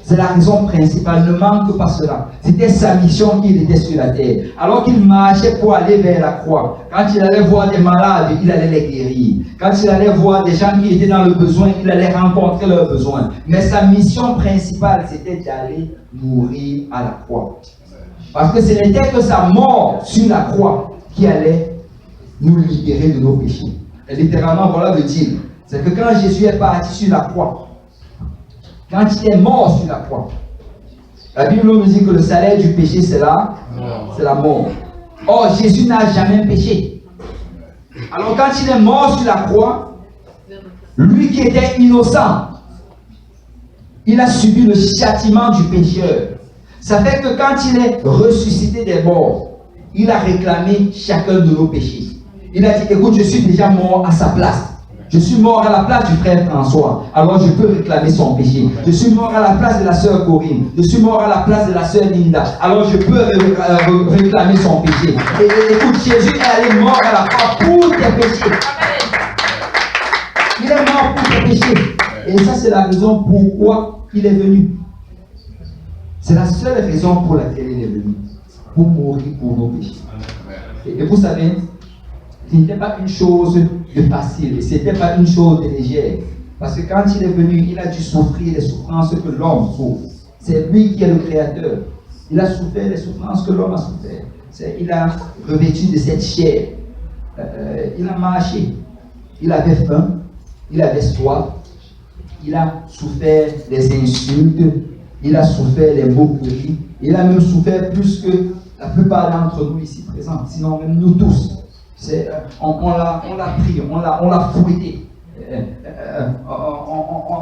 C'est la raison principale, ne manque pas cela. C'était sa mission qu'il était sur la terre. Alors qu'il marchait pour aller vers la croix, quand il allait voir des malades, il allait les guérir. Quand il allait voir des gens qui étaient dans le besoin, il allait rencontrer leurs besoins. Mais sa mission principale, c'était d'aller mourir à la croix. Parce que ce n'était que sa mort sur la croix qui allait nous libérer de nos péchés. Et littéralement, voilà le deal. C'est que quand Jésus est parti sur la croix, quand il est mort sur la croix, la Bible nous dit que le salaire du péché, c'est la mort. Or, Jésus n'a jamais péché. Alors, quand il est mort sur la croix, lui qui était innocent, il a subi le châtiment du pécheur. Ça fait que quand il est ressuscité des morts, il a réclamé chacun de nos péchés. Il a dit, écoute, je suis déjà mort à sa place. Je suis mort à la place du frère François. Alors je peux réclamer son péché. Je suis mort à la place de la sœur Corinne. Je suis mort à la place de la sœur Linda. Alors je peux réclamer son péché. Et écoute, Jésus est allé mort à la croix pour tes péchés. Il est mort pour tes péchés. Et ça, c'est la raison pourquoi il est venu. C'est la seule raison pour laquelle il est venu. Pour mourir pour nos péchés. Et vous savez, ce n'était pas une chose de facile, ce n'était pas une chose de légère. Parce que quand il est venu, il a dû souffrir les souffrances que l'homme souffre. C'est lui qui est le Créateur. Il a souffert les souffrances que l'homme a souffert. Il a revêtu de cette chair. Il a marché. Il avait faim. Il avait soif. Il a souffert les insultes. Il a souffert les moqueries. Il a même souffert plus que la plupart d'entre nous ici présents. Sinon, même nous tous. On l'a pris, on l'a fouetté,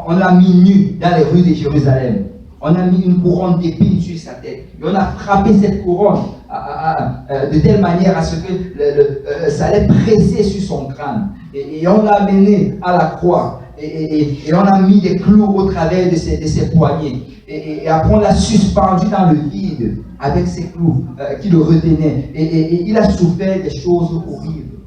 on l'a mis nu dans les rues de Jérusalem. On a mis une couronne d'épines sur sa tête. Et on a frappé cette couronne de telle manière à ce que ça allait presser sur son crâne. Et on l'a amené à la croix. Et on a mis des clous au travers de ses poignets. Et après on l'a suspendu dans le vide avec ses clous qui le retenaient. Et il a souffert des choses horribles.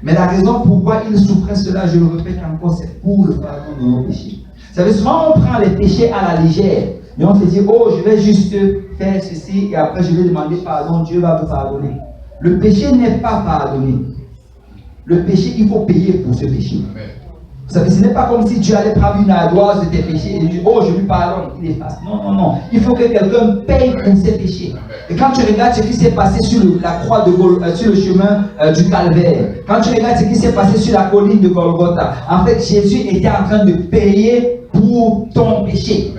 Mais la raison pourquoi il souffrait cela, je le répète encore, c'est pour le pardon de nos péchés. Vous savez, souvent on prend les péchés à la légère. Et on se dit, oh, je vais juste faire ceci et après je vais demander pardon, Dieu va me pardonner. Le péché n'est pas pardonné. Le péché, il faut payer pour ce péché. Vous savez, ce n'est pas comme si Dieu allait prendre une ardoise de tes péchés et dire, oh, je lui pardonne, il efface. Non, non, non. Il faut que quelqu'un paye pour ses péchés. Et quand tu regardes ce qui s'est passé sur la croix de sur le chemin du Calvaire, quand tu regardes ce qui s'est passé sur la colline de Golgotha, en fait, Jésus était en train de payer pour ton péché.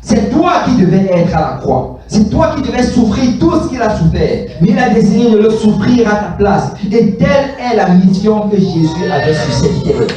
C'est toi qui devais être à la croix. C'est toi qui devais souffrir tout ce qu'il a souffert. Mais il a décidé de le souffrir à ta place. Et telle est la mission que Jésus avait sur cette terre.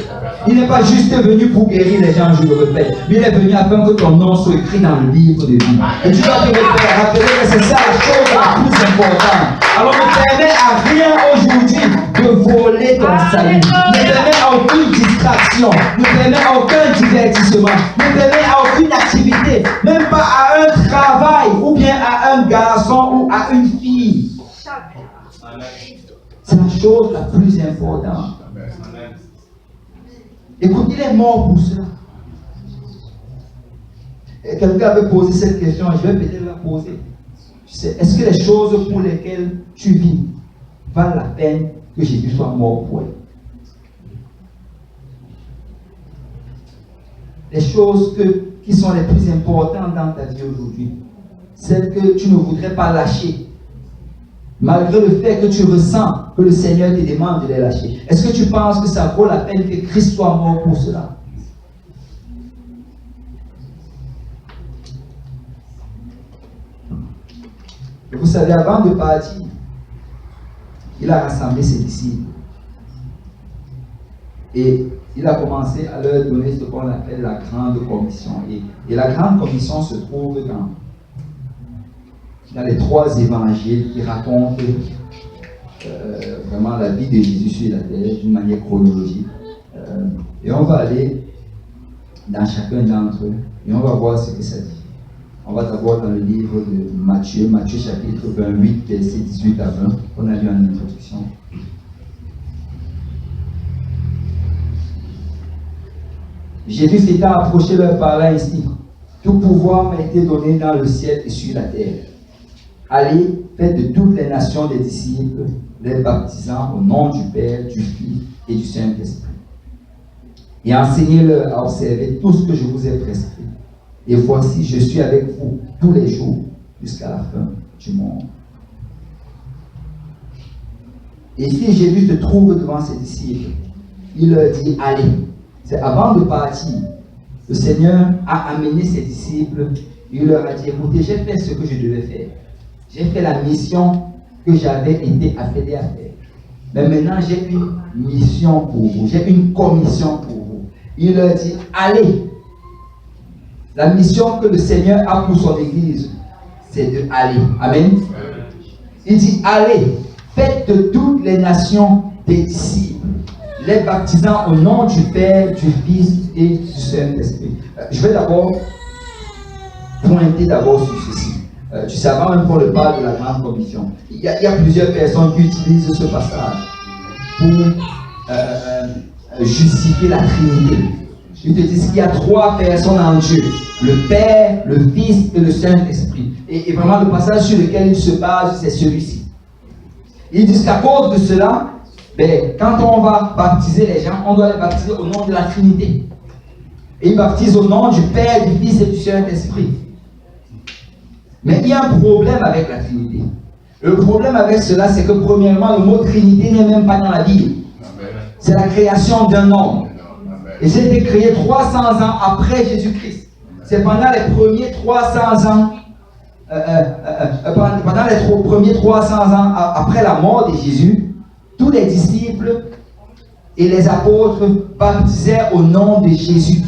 Il n'est pas juste venu pour guérir les gens, je le répète. Mais il est venu afin que ton nom soit écrit dans le livre de vie. Et tu dois te rappeler que c'est ça la chose la plus importante. Alors ne permets à rien aujourd'hui de voler ton salut. Ne permets à aucune distraction. Ne permets à aucun divertissement. Ne permets à aucune activité. Même pas à un travail ou bien à un garçon ou à une fille. C'est la chose la plus importante. Écoute, il est mort pour cela. Et quelqu'un avait posé cette question, je vais peut-être la poser. Est-ce que les choses pour lesquelles tu vis valent la peine que Jésus soit mort pour elles? Les choses qui sont les plus importantes dans ta vie aujourd'hui, celles que tu ne voudrais pas lâcher, malgré le fait que tu ressens que le Seigneur te demande de les lâcher. Est-ce que tu penses que ça vaut la peine que Christ soit mort pour cela? Et vous savez, avant de partir, il a rassemblé ses disciples. Et il a commencé à leur donner ce qu'on appelle la grande commission. Et la grande commission se trouve dans les 3 évangiles qui racontent vraiment la vie de Jésus sur la terre d'une manière chronologique. Et on va aller dans chacun d'entre eux et on va voir ce que ça dit. On va d'abord dans le livre de Matthieu, Matthieu chapitre 28, verset 18 à 20, qu'on a lu en introduction. Jésus s'étant approché leur parla ainsi: tout pouvoir m'a été donné dans le ciel et sur la terre. Allez, faites de toutes les nations des disciples, les baptisant au nom du Père, du Fils et du Saint-Esprit. Et enseignez-leur à observer tout ce que je vous ai prescrit. Et voici, je suis avec vous tous les jours jusqu'à la fin du monde. Et si Jésus se trouve devant ses disciples, il leur dit: allez. C'est avant de partir, le Seigneur a amené ses disciples, il leur a dit: écoutez, j'ai fait ce que je devais faire. J'ai fait la mission que j'avais été appelé à faire. Mais maintenant, j'ai une mission pour vous, j'ai une commission pour vous. Il leur dit: allez. La mission que le Seigneur a pour son Église, c'est de aller. Amen. Il dit: allez, faites de toutes les nations des disciples, les baptisant au nom du Père, du Fils et du Saint-Esprit. Je vais d'abord pointer sur ceci. Tu sais, avant même qu'on le parle de la grande commission, il y a plusieurs personnes qui utilisent ce passage pour justifier la Trinité. Ils te disent qu'il y a 3 personnes en Dieu: le Père, le Fils et le Saint-Esprit. Et vraiment, le passage sur lequel ils se basent, c'est celui-ci. Ils disent qu'à cause de cela, quand on va baptiser les gens, on doit les baptiser au nom de la Trinité. Et ils baptisent au nom du Père, du Fils et du Saint-Esprit. Mais il y a un problème avec la Trinité. Le problème avec cela, c'est que premièrement, le mot Trinité n'est même pas dans la Bible. C'est la création d'un homme. Et ça a été créé 300 ans après Jésus-Christ. C'est pendant les premiers 300 ans, pendant les premiers 300 ans après la mort de Jésus, tous les disciples et les apôtres baptisaient au nom de Jésus.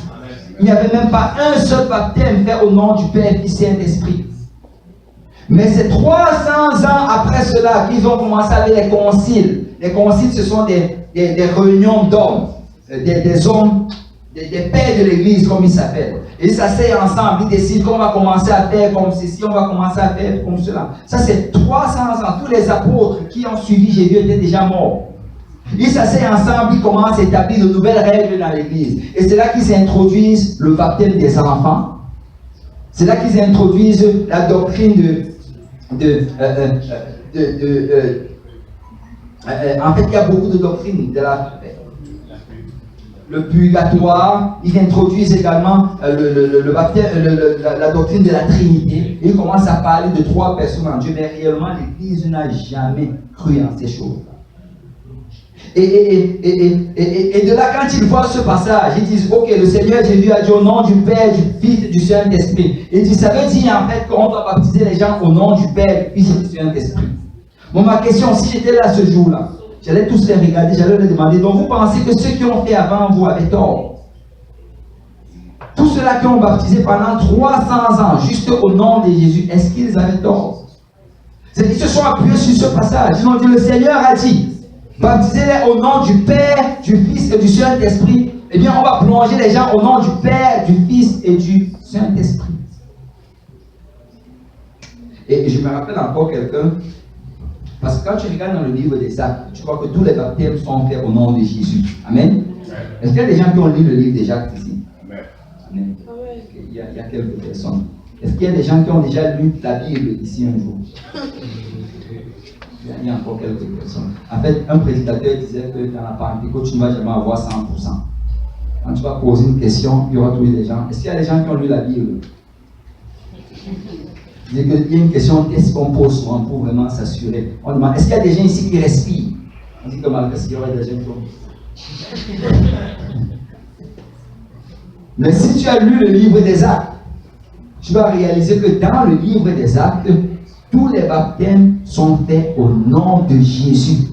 Il n'y avait même pas un seul baptême fait au nom du Père, Fils et Saint-Esprit. Mais c'est 300 ans après cela qu'ils ont commencé avec les conciles. Les conciles, ce sont des réunions d'hommes, des hommes, des pères de l'église, comme ils s'appellent. Et ils s'asseyent ensemble, ils décident qu'on va commencer à faire comme ceci, on va commencer à faire comme cela. Ça, c'est 300 ans. Tous les apôtres qui ont suivi Jésus étaient déjà morts. Ils s'asseyent ensemble, ils commencent à établir de nouvelles règles dans l'église. Et c'est là qu'ils introduisent le baptême des enfants. C'est là qu'ils introduisent la doctrine en fait, il y a beaucoup de doctrines. Le purgatoire, ils introduisent également le baptême, la doctrine de la Trinité. Et ils commencent à parler de 3 personnes en Dieu. Mais réellement, l'Église n'a jamais cru en ces choses-là. Et de là, quand ils voient ce passage, ils disent: ok, le Seigneur Jésus a dit au nom du Père, du Fils et du Saint-Esprit. Et ça veut dire en fait qu'on doit baptiser les gens au nom du Père, du Fils et du Saint-Esprit. Bon, ma question, si j'étais là ce jour-là, j'allais tous les regarder, j'allais leur demander: donc vous pensez que ceux qui ont fait avant vous avaient tort? Tous ceux-là qui ont baptisé pendant 300 ans, juste au nom de Jésus, est-ce qu'ils avaient tort? C'est qu'ils se sont appuyés sur ce passage. Ils ont dit: le Seigneur a dit, baptisez-les au nom du Père, du Fils et du Saint-Esprit. Eh bien, on va plonger les gens au nom du Père, du Fils et du Saint-Esprit. Et je me rappelle encore quelqu'un, parce que quand tu regardes dans le livre des Actes, tu vois que tous les baptêmes sont faits au nom de Jésus. Amen. Est-ce qu'il y a des gens qui ont lu le livre des Actes ici? Amen. il y a quelques personnes. Est-ce qu'il y a des gens qui ont déjà lu la Bible ici un jour? Il y a encore quelques personnes. En fait, un prédicateur disait que dans la Pentecôte, tu ne vas jamais avoir 100%. Quand tu vas poser une question, il y aura toujours des gens. Est-ce qu'il y a des gens qui ont lu la Bible? Il y a une question qu'est-ce qu'on pose souvent pour vraiment s'assurer. On demande, est-ce qu'il y a des gens ici qui respirent? On dit que malgré ce qu'il y aurait des gens qui ont. Mais si tu as lu le livre des Actes, tu vas réaliser que dans le livre des Actes, tous les baptêmes sont faits au nom de Jésus.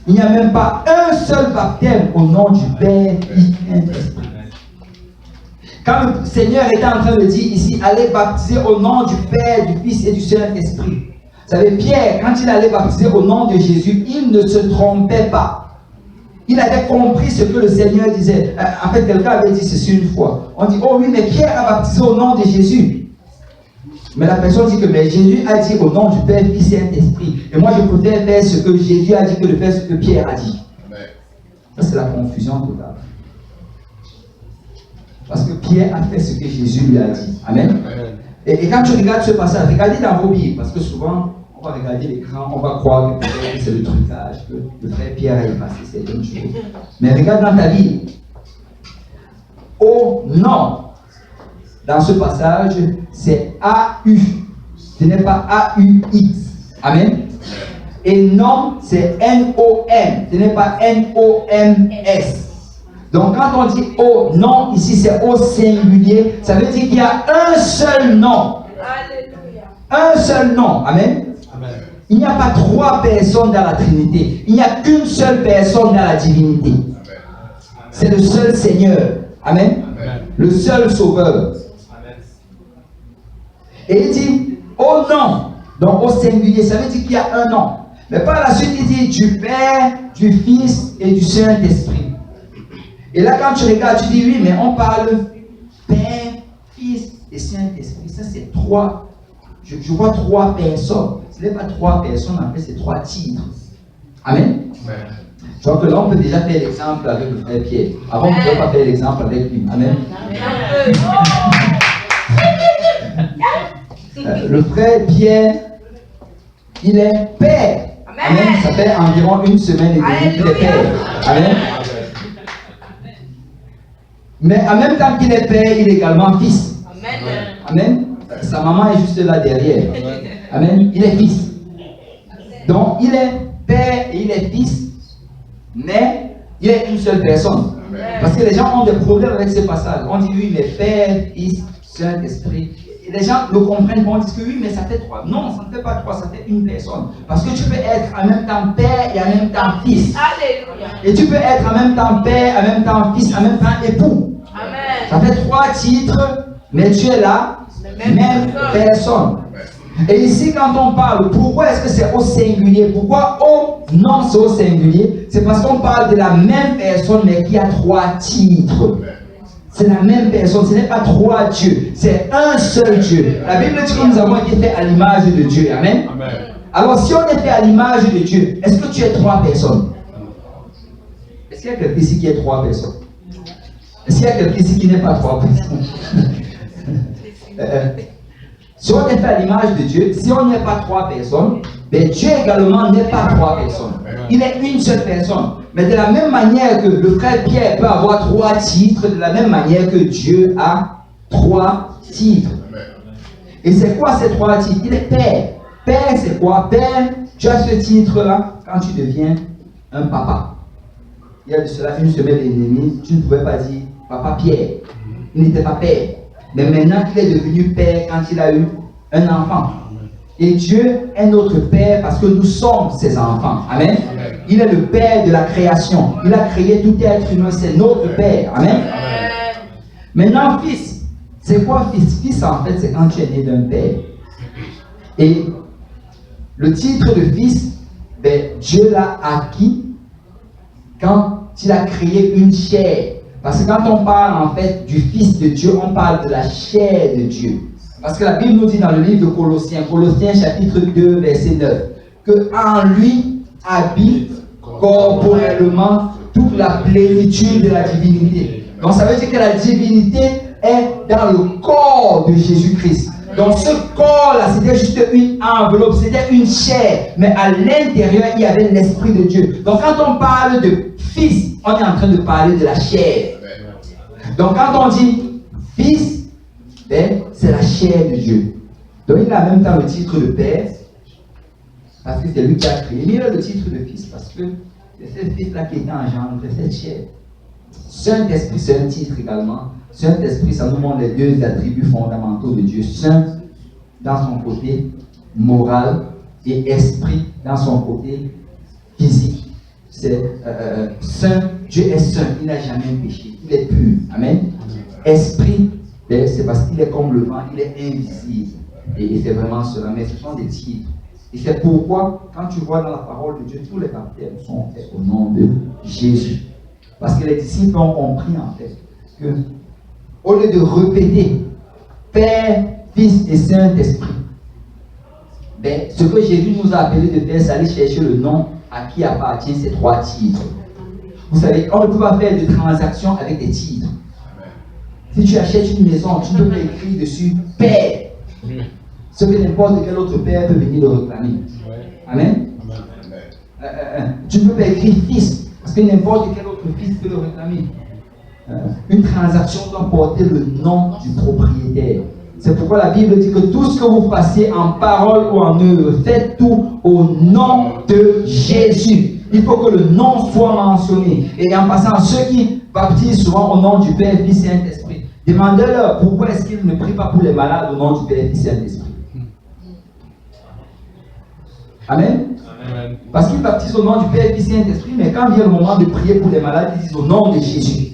Il n'y a même pas un seul baptême au nom du Père, Fils et Saint-Esprit. Quand le Seigneur était en train de dire ici, allez baptiser au nom du Père, du Fils et du Saint-Esprit. Vous savez, Pierre, quand il allait baptiser au nom de Jésus, il ne se trompait pas. Il avait compris ce que le Seigneur disait. En fait, quelqu'un avait dit ceci une fois. On dit, oh oui, mais Pierre a baptisé au nom de Jésus. Mais la personne dit que mais Jésus a dit au nom du Père, Fils et Saint-Esprit. Et moi, je préfère faire ce que Jésus a dit que de faire ce que Pierre a dit. Ça, c'est la confusion totale. Parce que Pierre a fait ce que Jésus lui a dit. Amen. Et quand tu regardes ce passage, regardez dans vos Bibles. Parce que souvent, on va regarder l'écran, on va croire que c'est le trucage, que le frère Pierre a effacé certaines choses. Mais regarde dans ta Bible. Au nom. Dans ce passage, c'est A-U. Ce n'est pas A-U-X. Amen. Et non, c'est N-O-M. Ce n'est pas N-O-M-S. Donc, quand on dit au nom, ici c'est au singulier, ça veut dire qu'il y a un seul nom. Alléluia. Un seul nom. Amen. Amen. Il n'y a pas trois personnes dans la Trinité. Il n'y a qu'une seule personne dans la divinité. C'est le seul Seigneur. Amen. Amen. Le seul Sauveur. Et il dit, au nom, donc au singulier, ça veut dire qu'il y a un nom. Mais par la suite, il dit du Père, du Fils et du Saint-Esprit. Et là, quand tu regardes, tu dis, oui, mais on parle Père, Fils et Saint-Esprit. Ça, c'est trois. Je vois trois personnes. Ce n'est pas trois personnes, en fait, c'est trois titres. Amen. Je crois que là, on peut déjà faire l'exemple avec le frère Pierre. Avant, on ne pouvait pas faire l'exemple avec lui. Amen. Le frère Pierre, il est père. Amen. Ça fait environ une semaine et demie qu'il est père. Amen. Mais en même temps qu'il est père, il est également fils. Amen. Sa maman est juste là derrière. Amen. Il est fils. Donc, il est père et il est fils, mais il est une seule personne. Parce que les gens ont des problèmes avec ce passage. On dit oui, mais père, fils, Saint-Esprit. Les gens le comprennent, on dit que oui, mais ça fait trois. Non, ça ne fait pas trois, ça fait une personne. Parce que tu peux être en même temps père et en même temps fils. Alléluia. Et tu peux être en même temps père, en même temps fils, en même temps époux. Amen. Ça fait trois titres, mais tu es là, même personne. Et ici, quand on parle, pourquoi est-ce que c'est au singulier? Pourquoi au non, c'est au singulier? C'est parce qu'on parle de la même personne, mais qui a trois titres. C'est la même personne, ce n'est pas trois dieux, c'est un seul Dieu. La Bible dit que nous avons été faits à l'image de Dieu. Amen. Amen. Alors, si on est fait à l'image de Dieu, est-ce que tu es trois personnes? Est-ce qu'il y a quelqu'un ici qui est trois personnes? Est-ce qu'il y a quelqu'un ici qui n'est pas trois personnes? Si on est fait à l'image de Dieu, si on n'est pas trois personnes, mais Dieu également n'est pas trois personnes. Il est une seule personne. Mais de la même manière que le frère Pierre peut avoir trois titres, de la même manière que Dieu a trois titres. Et c'est quoi ces trois titres? Il est Père. Père, c'est quoi? Père, tu as ce titre-là quand tu deviens un papa. Il y a de cela une semaine et demie, tu ne pouvais pas dire Papa Pierre. Il n'était pas père. Mais maintenant qu'il est devenu père quand il a eu un enfant. Et Dieu est notre Père parce que nous sommes ses enfants. Amen. Amen. Il est le Père de la création. Il a créé tout être humain. C'est notre Père. Amen. Amen. Maintenant, fils. C'est quoi fils? Fils, en fait, c'est quand tu es né d'un père. Et le titre de fils, ben, Dieu l'a acquis quand il a créé une chair. Parce que quand on parle, en fait, du Fils de Dieu, on parle de la chair de Dieu. Parce que la Bible nous dit dans le livre de Colossiens, Colossiens chapitre 2, verset 9, que en lui habite corporellement toute la plénitude de la divinité. Donc ça veut dire que la divinité est dans le corps de Jésus-Christ. Donc ce corps-là, c'était juste une enveloppe, c'était une chair. Mais à l'intérieur, il y avait l'Esprit de Dieu. Donc quand on parle de fils, on est en train de parler de la chair. Donc quand on dit fils, ben, c'est la chair de Dieu. Donc il a en même temps le titre de père, parce que c'est lui qui a créé. Mais il a le titre de fils, parce que c'est ce fils-là qui était engendré, cette chair. Saint-Esprit, c'est un titre également. Saint-Esprit, ça nous montre les deux attributs fondamentaux de Dieu. Saint dans son côté moral et esprit dans son côté physique. C'est saint, Dieu est saint, il n'a jamais péché, il est pur. Amen. Esprit, c'est parce qu'il est comme le vent, il est invisible. Et c'est vraiment cela, mais ce sont des titres. Et c'est pourquoi, quand tu vois dans la parole de Dieu, tous les baptêmes sont faits au nom de Jésus. Parce que les disciples ont compris en fait que, au lieu de répéter Père, Fils et Saint-Esprit, ben, ce que Jésus nous a appelé de faire, c'est aller chercher le nom à qui appartiennent ces trois titres. Vous savez, on ne peut pas faire de transaction avec des titres. Si tu achètes une maison, tu ne peux pas écrire dessus Père. Ce que n'importe quel autre père peut venir le réclamer. Amen. Tu ne peux pas écrire Fils, parce que n'importe quel autre fils peut le réclamer. Une transaction doit porter le nom du propriétaire. C'est pourquoi la Bible dit que tout ce que vous fassiez en parole ou en œuvre, faites tout au nom de Jésus. Il faut que le nom soit mentionné. Et en passant, ceux qui baptisent souvent au nom du Père, Fils et Saint-Esprit, demandez-leur pourquoi est-ce qu'ils ne prient pas pour les malades au nom du Père, Fils et Saint-Esprit. Amen. Amen. Parce qu'ils baptisent au nom du Père, Fils et Saint-Esprit, mais quand vient le moment de prier pour les malades, ils disent au nom de Jésus.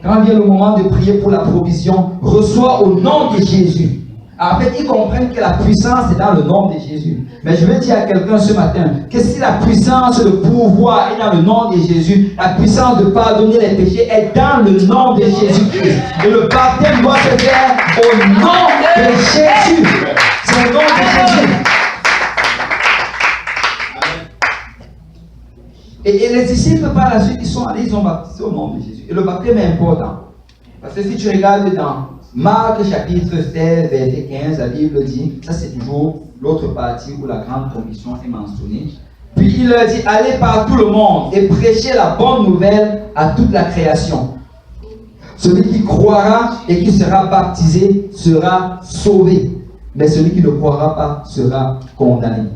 Quand vient le moment de prier pour la provision, reçois au nom de Jésus. En fait, ils comprennent que la puissance est dans le nom de Jésus. Mais je veux dire à quelqu'un ce matin que si la puissance, le pouvoir est dans le nom de Jésus, la puissance de pardonner les péchés est dans le nom de Jésus-Christ. Et le baptême doit se faire au nom de Jésus. C'est au nom de Jésus. Et les disciples, par la suite, ils sont allés, ils ont baptisé au nom de Jésus. Et le baptême est important. Parce que si tu regardes dans Marc chapitre 16, verset 15, la Bible dit, ça c'est toujours l'autre partie où la grande commission est mentionnée. Puis il leur dit, allez par tout le monde et prêchez la bonne nouvelle à toute la création. Celui qui croira et qui sera baptisé sera sauvé. Mais celui qui ne croira pas sera condamné.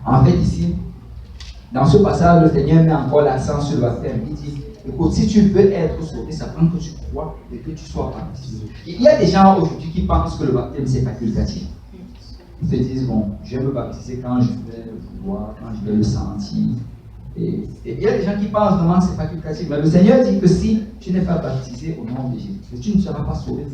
En fait, ici, dans ce passage, le Seigneur met encore l'accent sur le baptême. Il dit, écoute, si tu veux être sauvé, ça prend que tu crois et que tu sois baptisé. Il y a des gens aujourd'hui qui pensent que le baptême c'est facultatif. Ils se disent, bon, je vais me baptiser quand je vais le voir, quand je vais le sentir. Et il y a des gens qui pensent vraiment que c'est facultatif. Mais le Seigneur dit que si tu n'es pas baptisé au nom de Jésus, tu ne seras pas sauvé.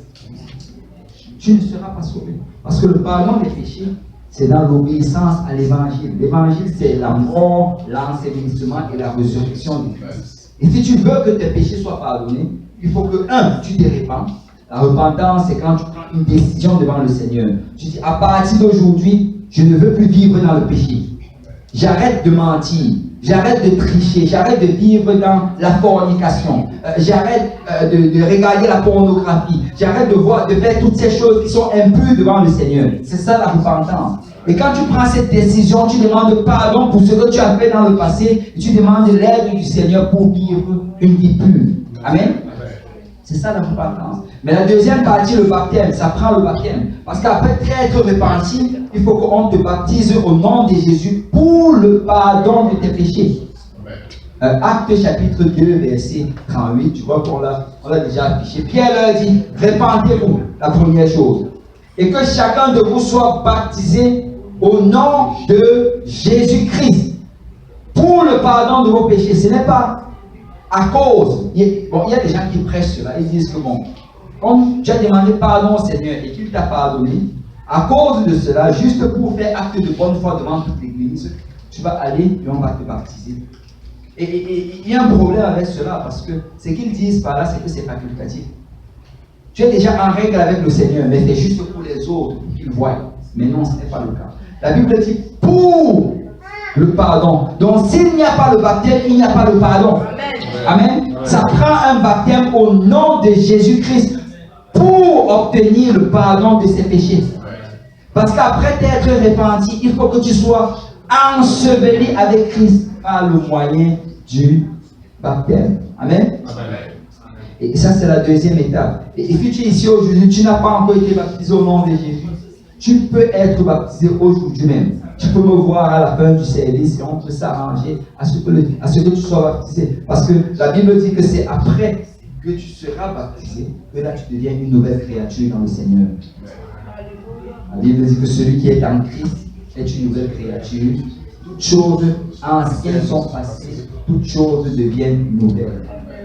Tu ne seras pas sauvé. Parce que le pardon des péchés, c'est dans l'obéissance à l'évangile. L'évangile, c'est la mort, l'ensevelissement et la résurrection du Christ. Et si tu veux que tes péchés soient pardonnés, il faut que, tu te répands. La repentance, c'est quand tu prends une décision devant le Seigneur. Tu dis, à partir d'aujourd'hui, je ne veux plus vivre dans le péché. J'arrête de mentir. J'arrête de tricher. J'arrête de vivre dans la fornication. J'arrête de regarder la pornographie. J'arrête de faire toutes ces choses qui sont impures devant le Seigneur. C'est ça la repentance. Et quand tu prends cette décision, tu demandes pardon pour ce que tu as fait dans le passé et tu demandes l'aide du Seigneur pour vivre une vie pure. Amen. C'est ça la repentance. Mais la deuxième partie, le baptême, ça prend le baptême. Parce qu'après être repenti, il faut qu'on te baptise au nom de Jésus pour le pardon de tes péchés. Actes chapitre 2, verset 38, tu vois qu'on l'a déjà affiché. Pierre leur dit, répentez-vous, la première chose. Et que chacun de vous soit baptisé au nom de Jésus-Christ pour le pardon de vos péchés. Ce n'est pas à cause. Il y a des gens qui prêchent cela. Ils disent que bon, comme tu as demandé pardon au Seigneur et qu'il t'a pardonné, à cause de cela, juste pour faire acte de bonne foi devant toute l'église, tu vas aller et on va te baptiser. Et il y a un problème avec cela parce que ce qu'ils disent par là, c'est que c'est facultatif. Tu es déjà en règle avec le Seigneur, mais c'est juste pour les autres pour qu'ils voient. Mais non, ce n'est pas le cas. La Bible dit pour le pardon. Donc s'il n'y a pas le baptême, il n'y a pas le pardon. Amen. Amen. Ça prend un baptême au nom de Jésus-Christ pour obtenir le pardon de ses péchés. Parce qu'après t'être repenti, il faut que tu sois enseveli avec Christ par le moyen du baptême. Amen. Et ça, c'est la deuxième étape. Et si tu es ici aujourd'hui, tu n'as pas encore été baptisé au nom de Jésus, tu peux être baptisé aujourd'hui même. Tu peux me voir à la fin du service et on peut s'arranger à ce que tu sois baptisé. Parce que la Bible dit que c'est après que tu seras baptisé que là tu deviens une nouvelle créature dans le Seigneur. La Bible dit que celui qui est en Christ est une nouvelle créature. Toutes choses anciennes sont passées, toutes choses deviennent nouvelles.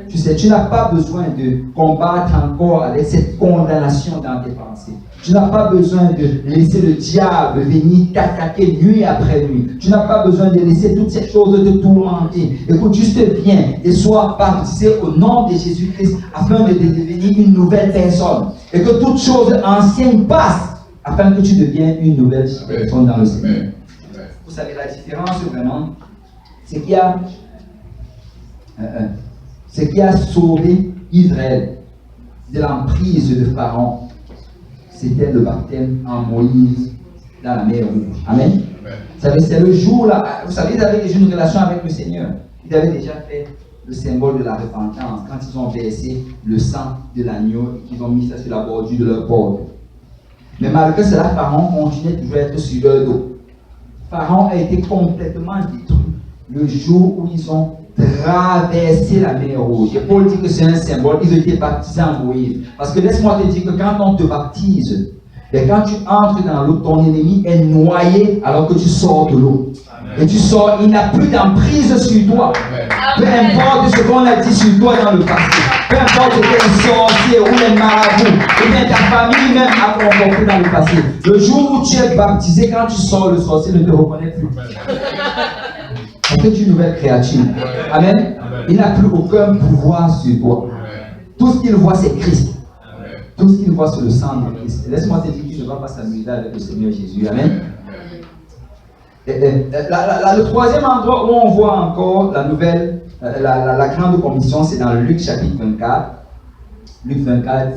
Tu sais, tu n'as pas besoin de combattre encore avec cette condamnation dans tes pensées. Tu n'as pas besoin de laisser le diable venir t'attaquer nuit après nuit. Tu n'as pas besoin de laisser toutes ces choses te tourmenter. Écoute, juste viens et sois baptisé au nom de Jésus-Christ afin de devenir une nouvelle personne. Et que toutes choses anciennes passent afin que tu deviennes une nouvelle personne dans le Seigneur. Vous savez, la différence vraiment, c'est qu'il y a sauvé Israël de l'emprise de Pharaon, c'était le baptême en Moïse dans la mer Rouge. Amen. Vous savez, c'est le jour là, vous savez, ils avaient déjà une relation avec le Seigneur. Ils avaient déjà fait le symbole de la repentance quand ils ont versé le sang de l'agneau et qu'ils ont mis ça sur la bordure de leur porte. Mais malgré cela, Pharaon continuait toujours à être sur leur dos. Pharaon a été complètement détruit le jour où ils ont traverser la mer Rouge. Et Paul dit que c'est un symbole. Ils ont été baptisés en Moïse. Parce que laisse-moi te dire que quand on te baptise, et quand tu entres dans l'eau, ton ennemi est noyé alors que tu sors de l'eau. Et tu sors, il n'a plus d'emprise sur toi. Peu importe ce qu'on a dit sur toi dans le passé. Peu importe quel sorcier ou les marabouts, ou bien ta famille même a comporté dans le passé. Le jour où tu es baptisé, quand tu sors, le sorcier ne te reconnaît plus. Parce que tu es une nouvelle créature. Amen. Il n'a plus aucun pouvoir sur toi. Tout ce qu'il voit, c'est Christ. Tout ce qu'il voit, c'est le sang de Christ. Laisse-moi te dire qu'il ne va pas s'amuser avec le Seigneur Jésus. Amen. Le troisième endroit où on voit encore la nouvelle, la grande commission, c'est dans Luc chapitre 24. Luc 24,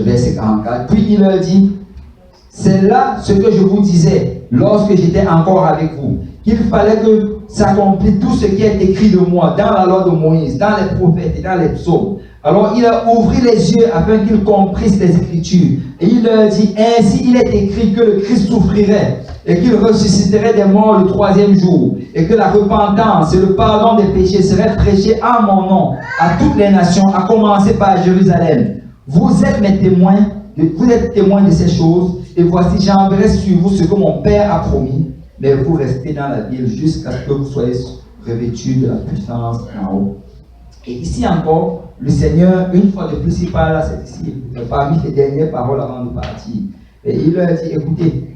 verset 44. Puis il leur dit, c'est là ce que je vous disais lorsque j'étais encore avec vous, qu'il fallait que s'accomplisse tout ce qui est écrit de moi dans la loi de Moïse, dans les prophètes et dans les psaumes. Alors il a ouvert les yeux afin qu'ils comprissent les Écritures. Et il leur dit, ainsi il est écrit que le Christ souffrirait et qu'il ressusciterait des morts le troisième jour, et que la repentance et le pardon des péchés seraient prêchés en mon nom à toutes les nations, à commencer par Jérusalem. Vous êtes mes témoins, vous êtes témoins de ces choses, et voici j'enverrai sur vous ce que mon Père a promis, mais vous restez dans la ville jusqu'à ce que vous soyez revêtus de la puissance en haut. Et ici encore, le Seigneur, une fois de plus, il parle à ses disciples, parmi ses dernières paroles avant de partir. Et il leur dit, écoutez,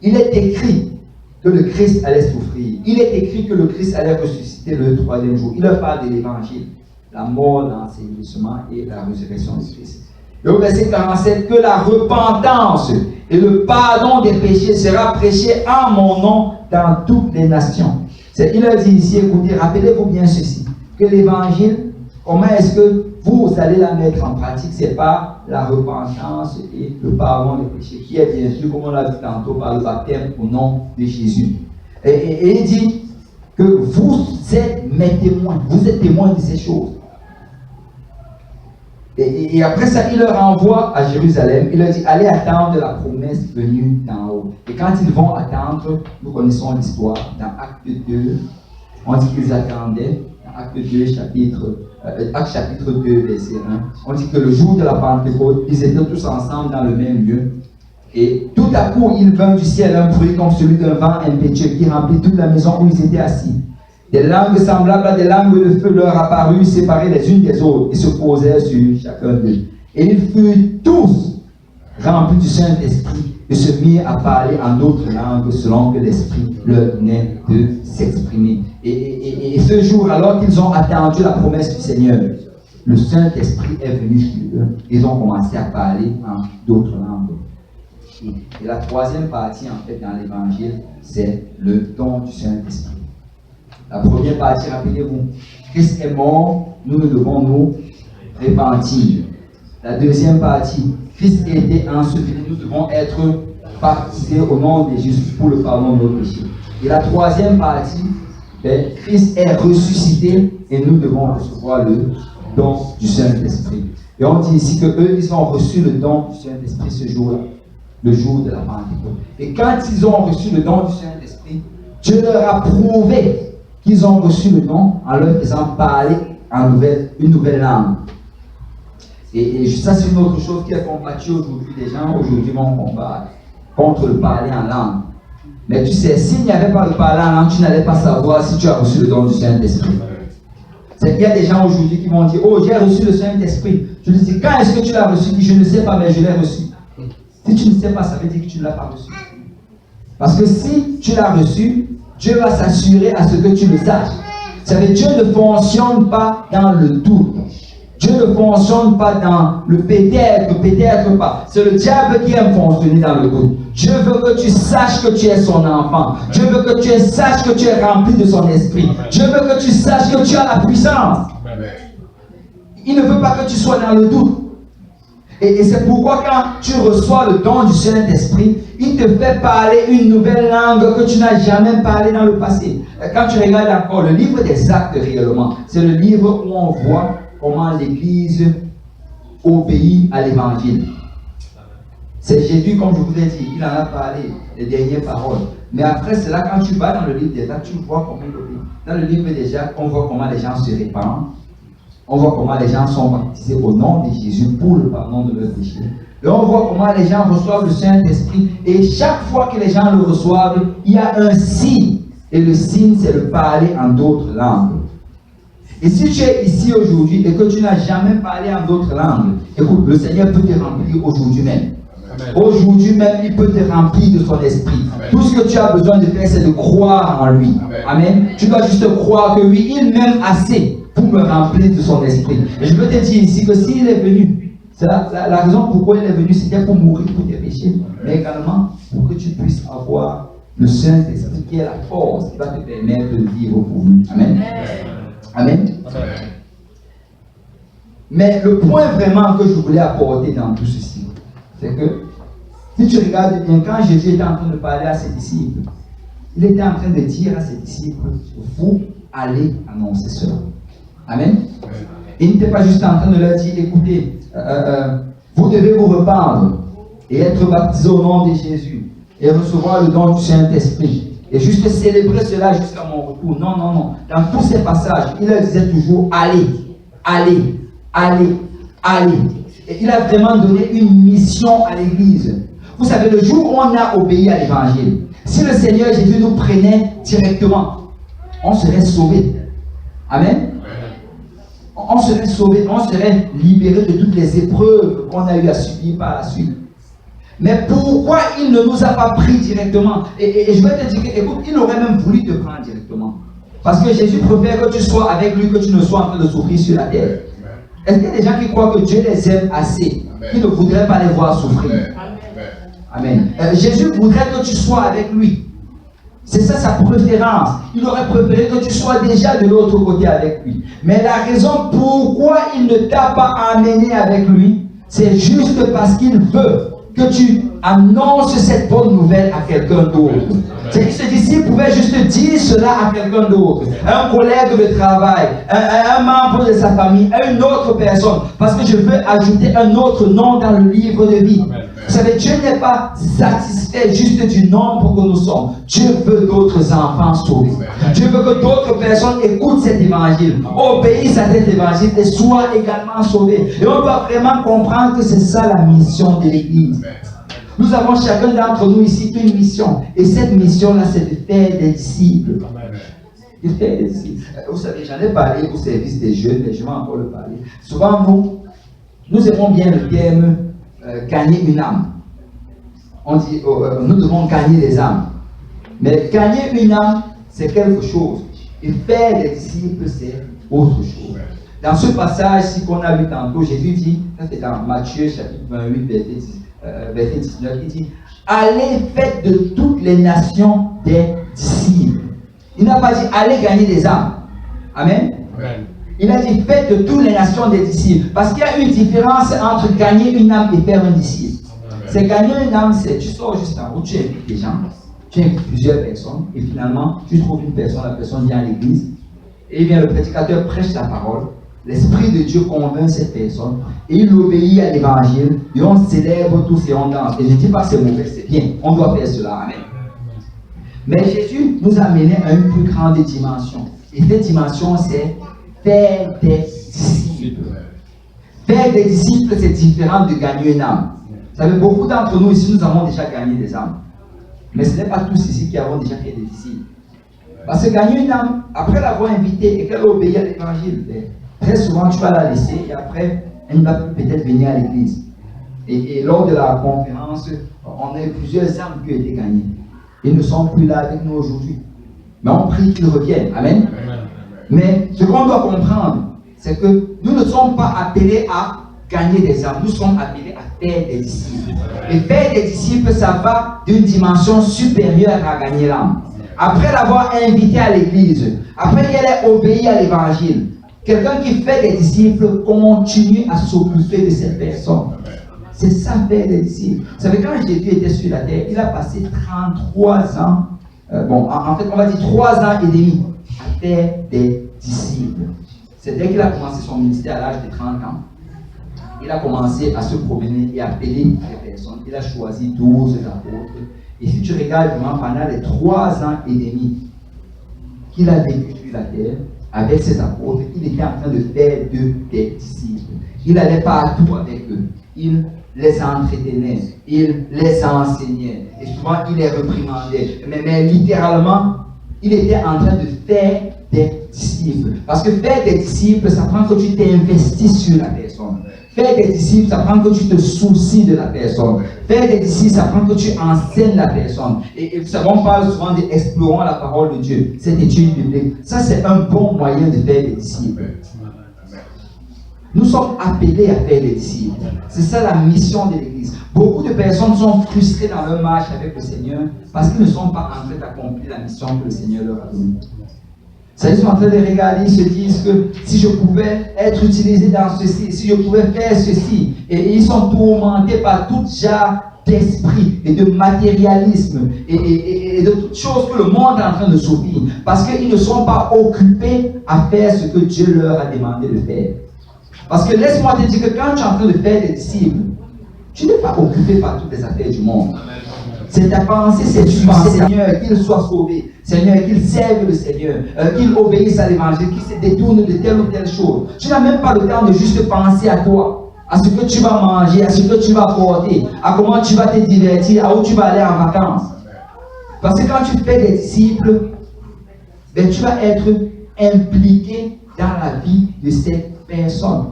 il est écrit que le Christ allait souffrir. Il est écrit que le Christ allait ressusciter le troisième jour. Il leur parle de l'évangile, la mort, l'enseignement et la résurrection de Christ. Et au verset 47, que la repentance et le pardon des péchés sera prêché en mon nom dans toutes les nations. Il leur dit ici, écoutez, rappelez-vous bien ceci, que l'évangile, comment est-ce que vous allez la mettre en pratique? C'est pas la repentance et le pardon des péchés, qui est bien sûr, comme on l'a vu tantôt, par le baptême au nom de Jésus. Et il dit que vous êtes mes témoins, vous êtes témoins de ces choses. Et après ça, il leur envoie à Jérusalem, il leur dit, allez attendre la promesse venue d'en haut. Et quand ils vont attendre, nous connaissons l'histoire, dans Acte 2, on dit qu'ils attendaient, dans Acte 2, Acte chapitre 2, verset 1, on dit que le jour de la Pentecôte, ils étaient tous ensemble dans le même lieu. Et tout à coup, il vint du ciel un bruit comme celui d'un vent impétueux qui remplit toute la maison où ils étaient assis. Des langues semblables à des langues de feu leur apparurent, séparées les unes des autres, et se posèrent sur chacun d'eux. Et ils furent tous remplis du Saint-Esprit, et se mirent à parler en d'autres langues, selon que l'Esprit leur donnait de s'exprimer. Et ce jour, alors qu'ils ont attendu la promesse du Seigneur, le Saint-Esprit est venu sur eux. Ils ont commencé à parler en d'autres langues. Et la troisième partie, en fait, dans l'Évangile, c'est le don du Saint-Esprit. La première partie, rappelez-vous, Christ est mort, nous devons nous repentir. La deuxième partie, Christ était enseveli, nous devons être baptisés au nom de Jésus pour le pardon de nos péchés. Et la troisième partie, Christ est ressuscité et nous devons recevoir le don du Saint-Esprit. Et on dit ici qu'eux, ils ont reçu le don du Saint-Esprit ce jour-là, le jour de la Pentecôte. Et quand ils ont reçu le don du Saint-Esprit, Dieu leur a prouvé qu'ils ont reçu le don en leur faisant parler une nouvelle langue. Et ça, c'est une autre chose qui est combattue aujourd'hui. Les gens aujourd'hui vont combattre contre le parler en langue. Mais tu sais, s'il n'y avait pas le parler en langue, tu n'allais pas savoir si tu as reçu le don du Saint-Esprit. C'est qu'il y a des gens aujourd'hui qui vont dire, oh, j'ai reçu le Saint-Esprit. Je lui dis, quand est-ce que tu l'as reçu? Je ne sais pas, mais je l'ai reçu. Si tu ne sais pas, ça veut dire que tu ne l'as pas reçu. Parce que si tu l'as reçu, Dieu va s'assurer à ce que tu le saches. Ça veut dire que Dieu ne fonctionne pas dans le doute. Dieu ne fonctionne pas dans le peut-être pas. C'est le diable qui aime fonctionner dans le doute. Dieu veut que tu saches que tu es son enfant. Dieu veut que tu saches que tu es rempli de son esprit. Dieu veut que tu saches que tu as la puissance. Il ne veut pas que tu sois dans le doute. Et c'est pourquoi quand tu reçois le don du Saint-Esprit, il te fait parler une nouvelle langue que tu n'as jamais parlé dans le passé. Quand tu regardes encore le livre des Actes réellement, c'est le livre où on voit comment l'Église obéit à l'Évangile. C'est Jésus, comme je vous ai dit, il en a parlé, les dernières paroles. Mais après cela, quand tu vas dans le livre des Actes, tu vois comment il obéit. Dans le livre des Actes, on voit comment les gens se répandent. On voit comment les gens sont baptisés au nom de Jésus pour le pardon de leurs péchés. Et on voit comment les gens reçoivent le Saint-Esprit. Et chaque fois que les gens le reçoivent, il y a un signe. Et le signe, c'est le parler en d'autres langues. Et si tu es ici aujourd'hui et que tu n'as jamais parlé en d'autres langues, écoute, le Seigneur peut te remplir aujourd'hui même. Aujourd'hui même, il peut te remplir de son esprit. Amen. Tout ce que tu as besoin de faire, c'est de croire en lui. Amen. Amen. Tu dois juste croire que oui, il m'aime assez pour me remplir de son esprit. Et je veux te dire ici que s'il est venu, c'est la raison pourquoi il est venu, c'était pour mourir pour tes péchés, mais également pour que tu puisses avoir le Saint-Esprit qui est la force qui va te permettre de vivre pour lui. Amen. Amen. Amen. Mais le point vraiment que je voulais apporter dans tout ceci, c'est que si tu regardes bien, quand Jésus était en train de parler à ses disciples, il était en train de dire à ses disciples, vous allez annoncer cela. Amen. Il n'était pas juste en train de leur dire, écoutez, vous devez vous rependre et être baptisés au nom de Jésus et recevoir le don du Saint-Esprit et juste célébrer cela jusqu'à mon retour. Non, non, non. Dans tous ces passages, il leur disait toujours, allez, allez, allez, allez. Et il a vraiment donné une mission à l'Église. Vous savez, le jour où on a obéi à l'Évangile, si le Seigneur Jésus nous prenait directement, on serait sauvé. Amen. On serait sauvé, on serait libéré de toutes les épreuves qu'on a eu à subir par la suite. Mais pourquoi il ne nous a pas pris directement? Et je vais te dire, écoute, il aurait même voulu te prendre directement. Parce que Jésus préfère que tu sois avec lui, que tu ne sois en train de souffrir sur la terre. Est-ce qu'il y a des gens qui croient que Dieu les aime assez, qui ne voudraient pas les voir souffrir? Amen. Jésus voudrait que tu sois avec lui. C'est ça sa préférence. Il aurait préféré que tu sois déjà de l'autre côté avec lui. Mais la raison pourquoi il ne t'a pas amené avec lui, c'est juste parce qu'il veut que tu annonces cette bonne nouvelle à quelqu'un d'autre. C'est qu'il se dit, s'il pouvait juste dire cela à quelqu'un d'autre, un collègue de travail, un membre de sa famille, à une autre personne, parce que je veux ajouter un autre nom dans le livre de vie. Amen. Vous savez, Dieu n'est pas satisfait juste du nombre que nous sommes. Dieu veut d'autres enfants sauvés. Dieu veut que d'autres personnes écoutent cet évangile, obéissent à cet évangile et soient également sauvés. Et on doit vraiment comprendre que c'est ça la mission de l'Église. Nous avons chacun d'entre nous ici une mission. Et cette mission-là, c'est de faire des disciples. De faire des disciples. Vous savez, j'en ai parlé au service des jeunes, mais je vais encore le parler. Souvent, nous aimons bien le terme gagner une âme. On dit, nous devons gagner des âmes. Mais gagner une âme, c'est quelque chose. Et faire des disciples, c'est autre chose. Dans ce passage-ci qu'on a vu tantôt, Jésus dit, ça c'est dans Matthieu chapitre 28, verset 19, il dit, allez, faites de toutes les nations des disciples. Il n'a pas dit, allez gagner des âmes. Amen. Amen. Il a dit, faites de toutes les nations des disciples. Parce qu'il y a une différence entre gagner une âme et faire un disciple. C'est gagner une âme, c'est tu sors juste en route, tu invites des gens, tu invites plusieurs personnes, et finalement, tu trouves une personne, la personne vient à l'église, et bien le prédicateur prêche la parole, l'Esprit de Dieu convainc cette personne, et il obéit à l'évangile, et on célèbre tous et on danse. Et je ne dis pas que c'est mauvais, c'est bien, on doit faire cela, amen. Mais Jésus nous a amené à une plus grande dimension. Et cette dimension, c'est faire des disciples. Faire des disciples, c'est différent de gagner une âme. Vous savez, beaucoup d'entre nous ici, nous avons déjà gagné des âmes. Mais ce n'est pas tous ici qui avons déjà fait des disciples. Parce que gagner une âme, après l'avoir invitée et qu'elle obéit à l'évangile, très souvent tu vas la laisser et après, elle ne va plus peut-être venir à l'église. Et lors de la conférence, on a eu plusieurs âmes qui ont été gagnées. Ils ne sont plus là avec nous aujourd'hui. Mais on prie qu'ils reviennent. Amen. Mais ce qu'on doit comprendre, c'est que nous ne sommes pas appelés à gagner des âmes. Nous sommes appelés à faire des disciples. Et faire des disciples, ça va d'une dimension supérieure à gagner l'âme. Après l'avoir invité à l'église, après qu'elle ait obéi à l'évangile, quelqu'un qui fait des disciples continue à s'occuper de cette personne. C'est ça, faire des disciples. Vous savez, quand Jésus était sur la terre, il a passé 33 ans, en fait, on va dire 3 ans et demi, à faire des disciples. C'est dès qu'il a commencé son ministère à l'âge de 30 ans. Il a commencé à se promener et à appeler les personnes. Il a choisi 12 apôtres. Et si tu regardes vraiment pendant les 3 ans et demi qu'il a vécu sur la terre, avec ses apôtres, il était en train de faire d'eux des disciples. Il allait partout avec eux. Il les entretenait, il les enseignait. Et souvent, il les reprimandait. Mais littéralement, il était en train de faire des disciples. Parce que faire des disciples, ça prend que tu t'investis sur la personne. Faire des disciples, ça prend que tu te soucies de la personne. Faire des disciples, ça prend que tu enseignes la personne. Et vous savez, on parle souvent d'explorant la parole de Dieu, cette étude biblique. Ça, c'est un bon moyen de faire des disciples. Nous sommes appelés à faire des disciples. C'est ça la mission de l'Église. Beaucoup de personnes sont frustrées dans leur marche avec le Seigneur parce qu'ils ne sont pas en train d'accomplir la mission que le Seigneur leur a donnée. Ils sont en train de regarder, ils se disent que si je pouvais être utilisé dans ceci, si je pouvais faire ceci, et ils sont tourmentés par tout genre d'esprit et de matérialisme et de toutes choses que le monde est en train de s'ouvrir parce qu'ils ne sont pas occupés à faire ce que Dieu leur a demandé de faire. Parce que laisse-moi te dire que quand tu es en train de faire des disciples, tu n'es pas occupé par toutes les affaires du monde. C'est ta pensée, c'est tu penses, Seigneur, qu'il soit sauvé, Seigneur, qu'il serve le Seigneur, qu'il obéisse à l'évangile, qu'il se détourne de telle ou telle chose. Tu n'as même pas le temps de juste penser à toi, à ce que tu vas manger, à ce que tu vas porter, à comment tu vas te divertir, à où tu vas aller en vacances. Parce que quand tu fais des disciples, ben, tu vas être impliqué dans la vie de cette personne.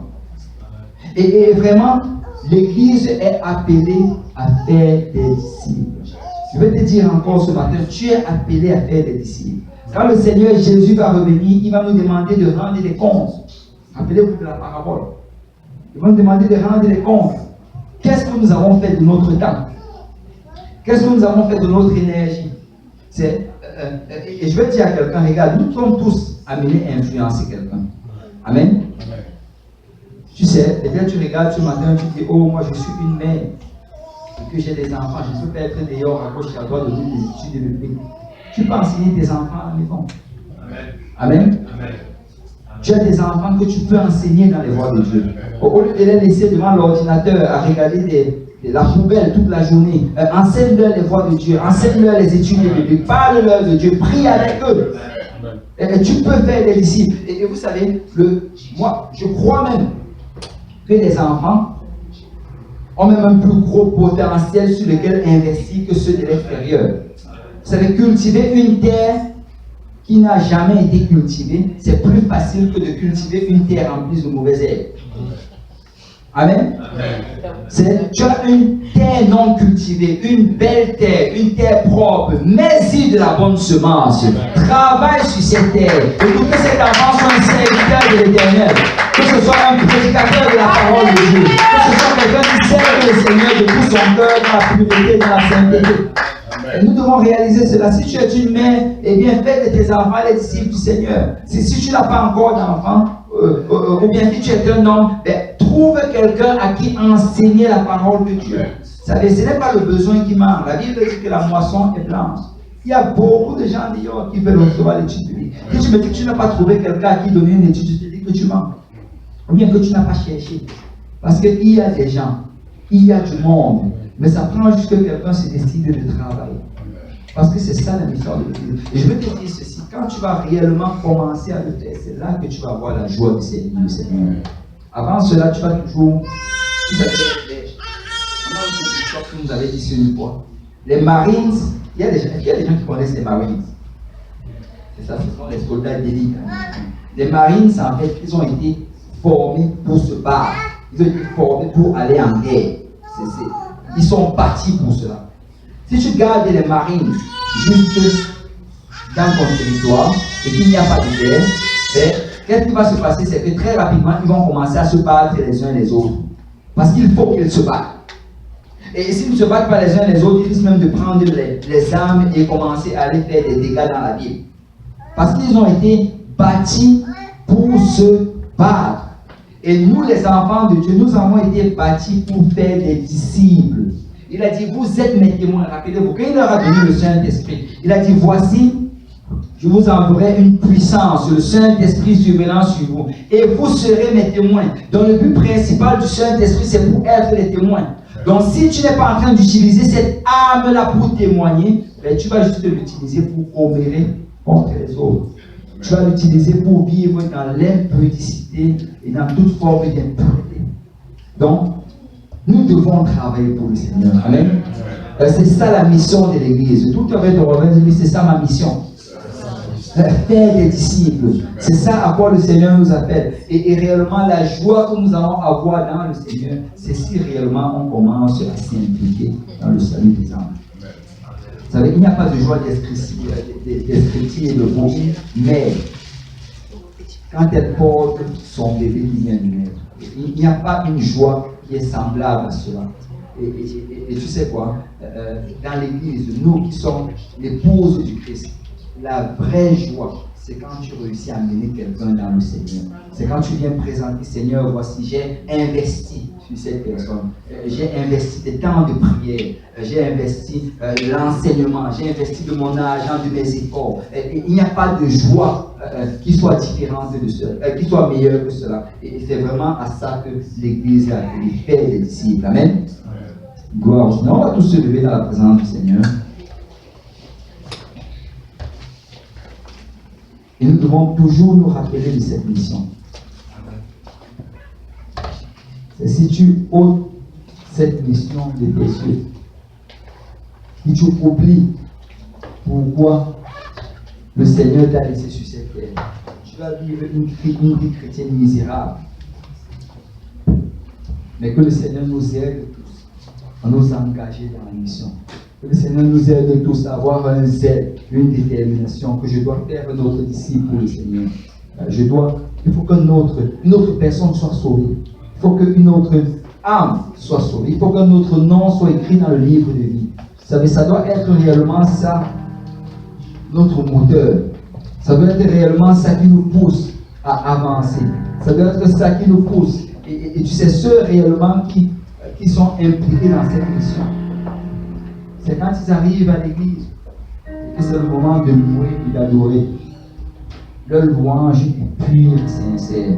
Et vraiment, l'Église est appelée à faire des disciples. Je vais te dire encore ce matin, tu es appelé à faire des disciples. Quand le Seigneur Jésus va revenir, il va nous demander de rendre des comptes. Rappelez-vous de la parabole. Il va nous demander de rendre des comptes. Qu'est-ce que nous avons fait de notre temps? Qu'est-ce que nous avons fait de notre énergie? Et je vais dire à quelqu'un, regarde, nous sommes tous amenés à influencer quelqu'un. Amen. Tu sais, peut-être tu regardes ce matin, tu dis, oh, moi je suis une mère, et que j'ai des enfants, je peux pas être dehors à gauche et à droite de toutes les études bibliques. Tu peux enseigner tes enfants à la maison. Amen. Amen. Tu as des enfants que tu peux enseigner dans les voies de Dieu. Au lieu de les laisser devant l'ordinateur à regarder la poubelle toute la journée, enseigne-leur les voies de Dieu, enseigne-leur les études bibliques, parle-leur de Dieu, prie avec eux. Et tu peux faire des disciples. Et vous savez, moi, je crois même que les enfants ont même un plus gros potentiel sur lequel investir que ceux de l'extérieur. Vous savez, cultiver une terre qui n'a jamais été cultivée, c'est plus facile que de cultiver une terre remplie de mauvaises herbes. Amen. Tu as une terre non cultivée, une belle terre, une terre propre. Mets-y de la bonne semence. Travaille sur cette terre. Et pour que cet enfant soit un serviteur de l'Éternel. Que ce soit un prédicateur de la parole de Dieu. Que ce soit quelqu'un qui serve le Seigneur de tout son cœur dans la pureté, dans la sainteté. Et nous devons réaliser cela. Si tu es une mère, eh bien fais de tes enfants les disciples du Seigneur. Si tu n'as pas encore d'enfants, ou bien si tu es un homme, trouve quelqu'un à qui enseigner la parole de Dieu. Vous savez, ce n'est pas le besoin qui manque. La Bible dit que la moisson est blanche. Il y a beaucoup de gens d'ailleurs qui veulent recevoir l'étude biblique. Si tu me dis que tu n'as pas trouvé quelqu'un à qui donner une étude, je te dis que tu manques. Ou bien que tu n'as pas cherché. Parce qu'il y a des gens, il y a du monde, mais ça prend juste que quelqu'un se décide de travailler. Parce que c'est ça la mission de l'Église. Et je veux te dire ceci, quand tu vas réellement commencer à le faire, c'est là que tu vas avoir la joie du Seigneur. Avant cela, tu vas toujours... Vous avez les flèches. On a aussi une chose que nous avait dit sur une fois. Les Marines, il y a des gens qui connaissent les Marines. C'est ça, ce sont les soldats d'élite. Les Marines, en fait, ils ont été formés pour se battre. Ils ont été formés pour aller en guerre. Ils sont partis pour cela. Si tu gardes les Marines juste dans ton territoire et qu'il n'y a pas de guerre, qu'est-ce qui va se passer? C'est que très rapidement, ils vont commencer à se battre les uns les autres. Parce qu'il faut qu'ils se battent. Et s'ils ne se battent pas les uns les autres, ils risquent même de prendre les armes et commencer à aller faire des dégâts dans la ville. Parce qu'ils ont été bâtis pour se battre. Et nous, les enfants de Dieu, nous avons été bâtis pour faire des disciples. Il a dit, vous êtes mes témoins. Rappelez-vous, quand il leur a donné le Saint-Esprit, il a dit, voici, je vous enverrai une puissance, le Saint-Esprit survenant sur vous. Et vous serez mes témoins. Donc le but principal du Saint-Esprit, c'est pour être les témoins. Donc si tu n'es pas en train d'utiliser cette arme-là pour témoigner, tu vas juste l'utiliser pour commérer contre les autres. Tu vas l'utiliser pour vivre dans l'impudicité et dans toute forme d'impureté. Donc, nous devons travailler pour le Seigneur. Amen. C'est ça la mission de l'Église. Tout avec ton revers, c'est ça ma mission. Faire des disciples. C'est ça à quoi le Seigneur nous appelle. Et réellement, la joie que nous allons avoir dans le Seigneur, c'est si réellement on commence à s'impliquer dans le salut des âmes. Vous savez, il n'y a pas de joie descriptive et de beauté, mais quand elle porte son bébé qui vient de naître, il n'y a pas une joie qui est semblable à cela. Et tu sais quoi, dans l'Église, nous qui sommes l'épouses du Christ, la vraie joie, c'est quand tu réussis à mener quelqu'un dans le Seigneur. C'est quand tu viens présenter, Seigneur, voici, j'ai investi sur cette personne. J'ai investi des temps de prière. J'ai investi l'enseignement. J'ai investi de mon argent, de mes efforts. Il n'y a pas de joie qui soit différente de cela, qui soit meilleure que cela. Et c'est vraiment à ça que l'Église a appelé faire des disciples. Amen. Gloire au Seigneur. On va tous se lever dans la présence du Seigneur. Et nous devons toujours nous rappeler de cette mission. C'est si tu ôtes cette mission de tes yeux, si tu oublies pourquoi le Seigneur t'a laissé sur cette terre, tu vas vivre une vie chrétienne misérable. Mais que le Seigneur nous aide tous à nous engager dans la mission. Que le Seigneur nous aide tous à avoir un zèle, une détermination, que je dois faire notre disciple pour le Seigneur. Il faut qu'une autre personne soit sauvée. Il faut qu'une autre âme soit sauvée. Il faut qu'un autre nom soit écrit dans le livre de vie. Vous savez, ça doit être réellement ça, notre moteur. Ça doit être réellement ça qui nous pousse à avancer. Ça doit être ça qui nous pousse. Et tu sais, ceux réellement qui sont impliqués dans cette mission, c'est quand ils arrivent à l'église que c'est le moment de louer et d'adorer. Leur louange est pure et sincère.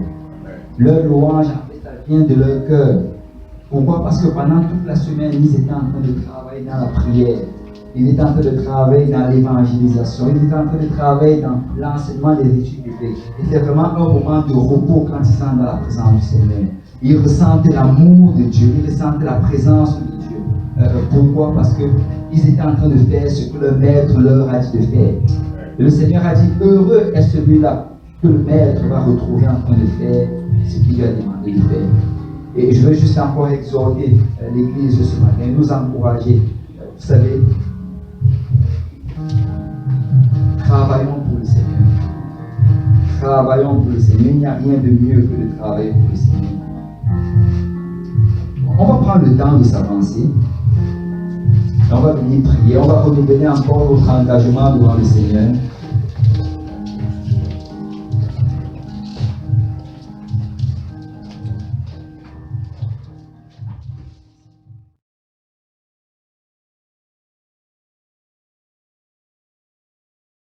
Leur louange, en fait, elle vient de leur cœur. Pourquoi? Parce que pendant toute la semaine, ils étaient en train de travailler dans la prière. Ils étaient en train de travailler dans l'évangélisation. Ils étaient en train de travailler dans l'enseignement des études bibliques. Et c'est vraiment un moment de repos quand ils sont dans la présence du Seigneur. Ils ressentent l'amour de Dieu. Ils ressentent la présence de Dieu. Pourquoi? Parce qu'ils étaient en train de faire ce que le Maître leur a dit de faire. Et le Seigneur a dit, heureux est celui-là que le Maître va retrouver en train de faire ce qu'il lui a demandé de faire. Et je veux juste encore exhorter l'Église ce matin, nous encourager. Vous savez, travaillons pour le Seigneur. Travaillons pour le Seigneur. Il n'y a rien de mieux que de travailler pour le Seigneur. On va prendre le temps de s'avancer. On va venir prier. On va renouveler encore notre engagement devant le Seigneur.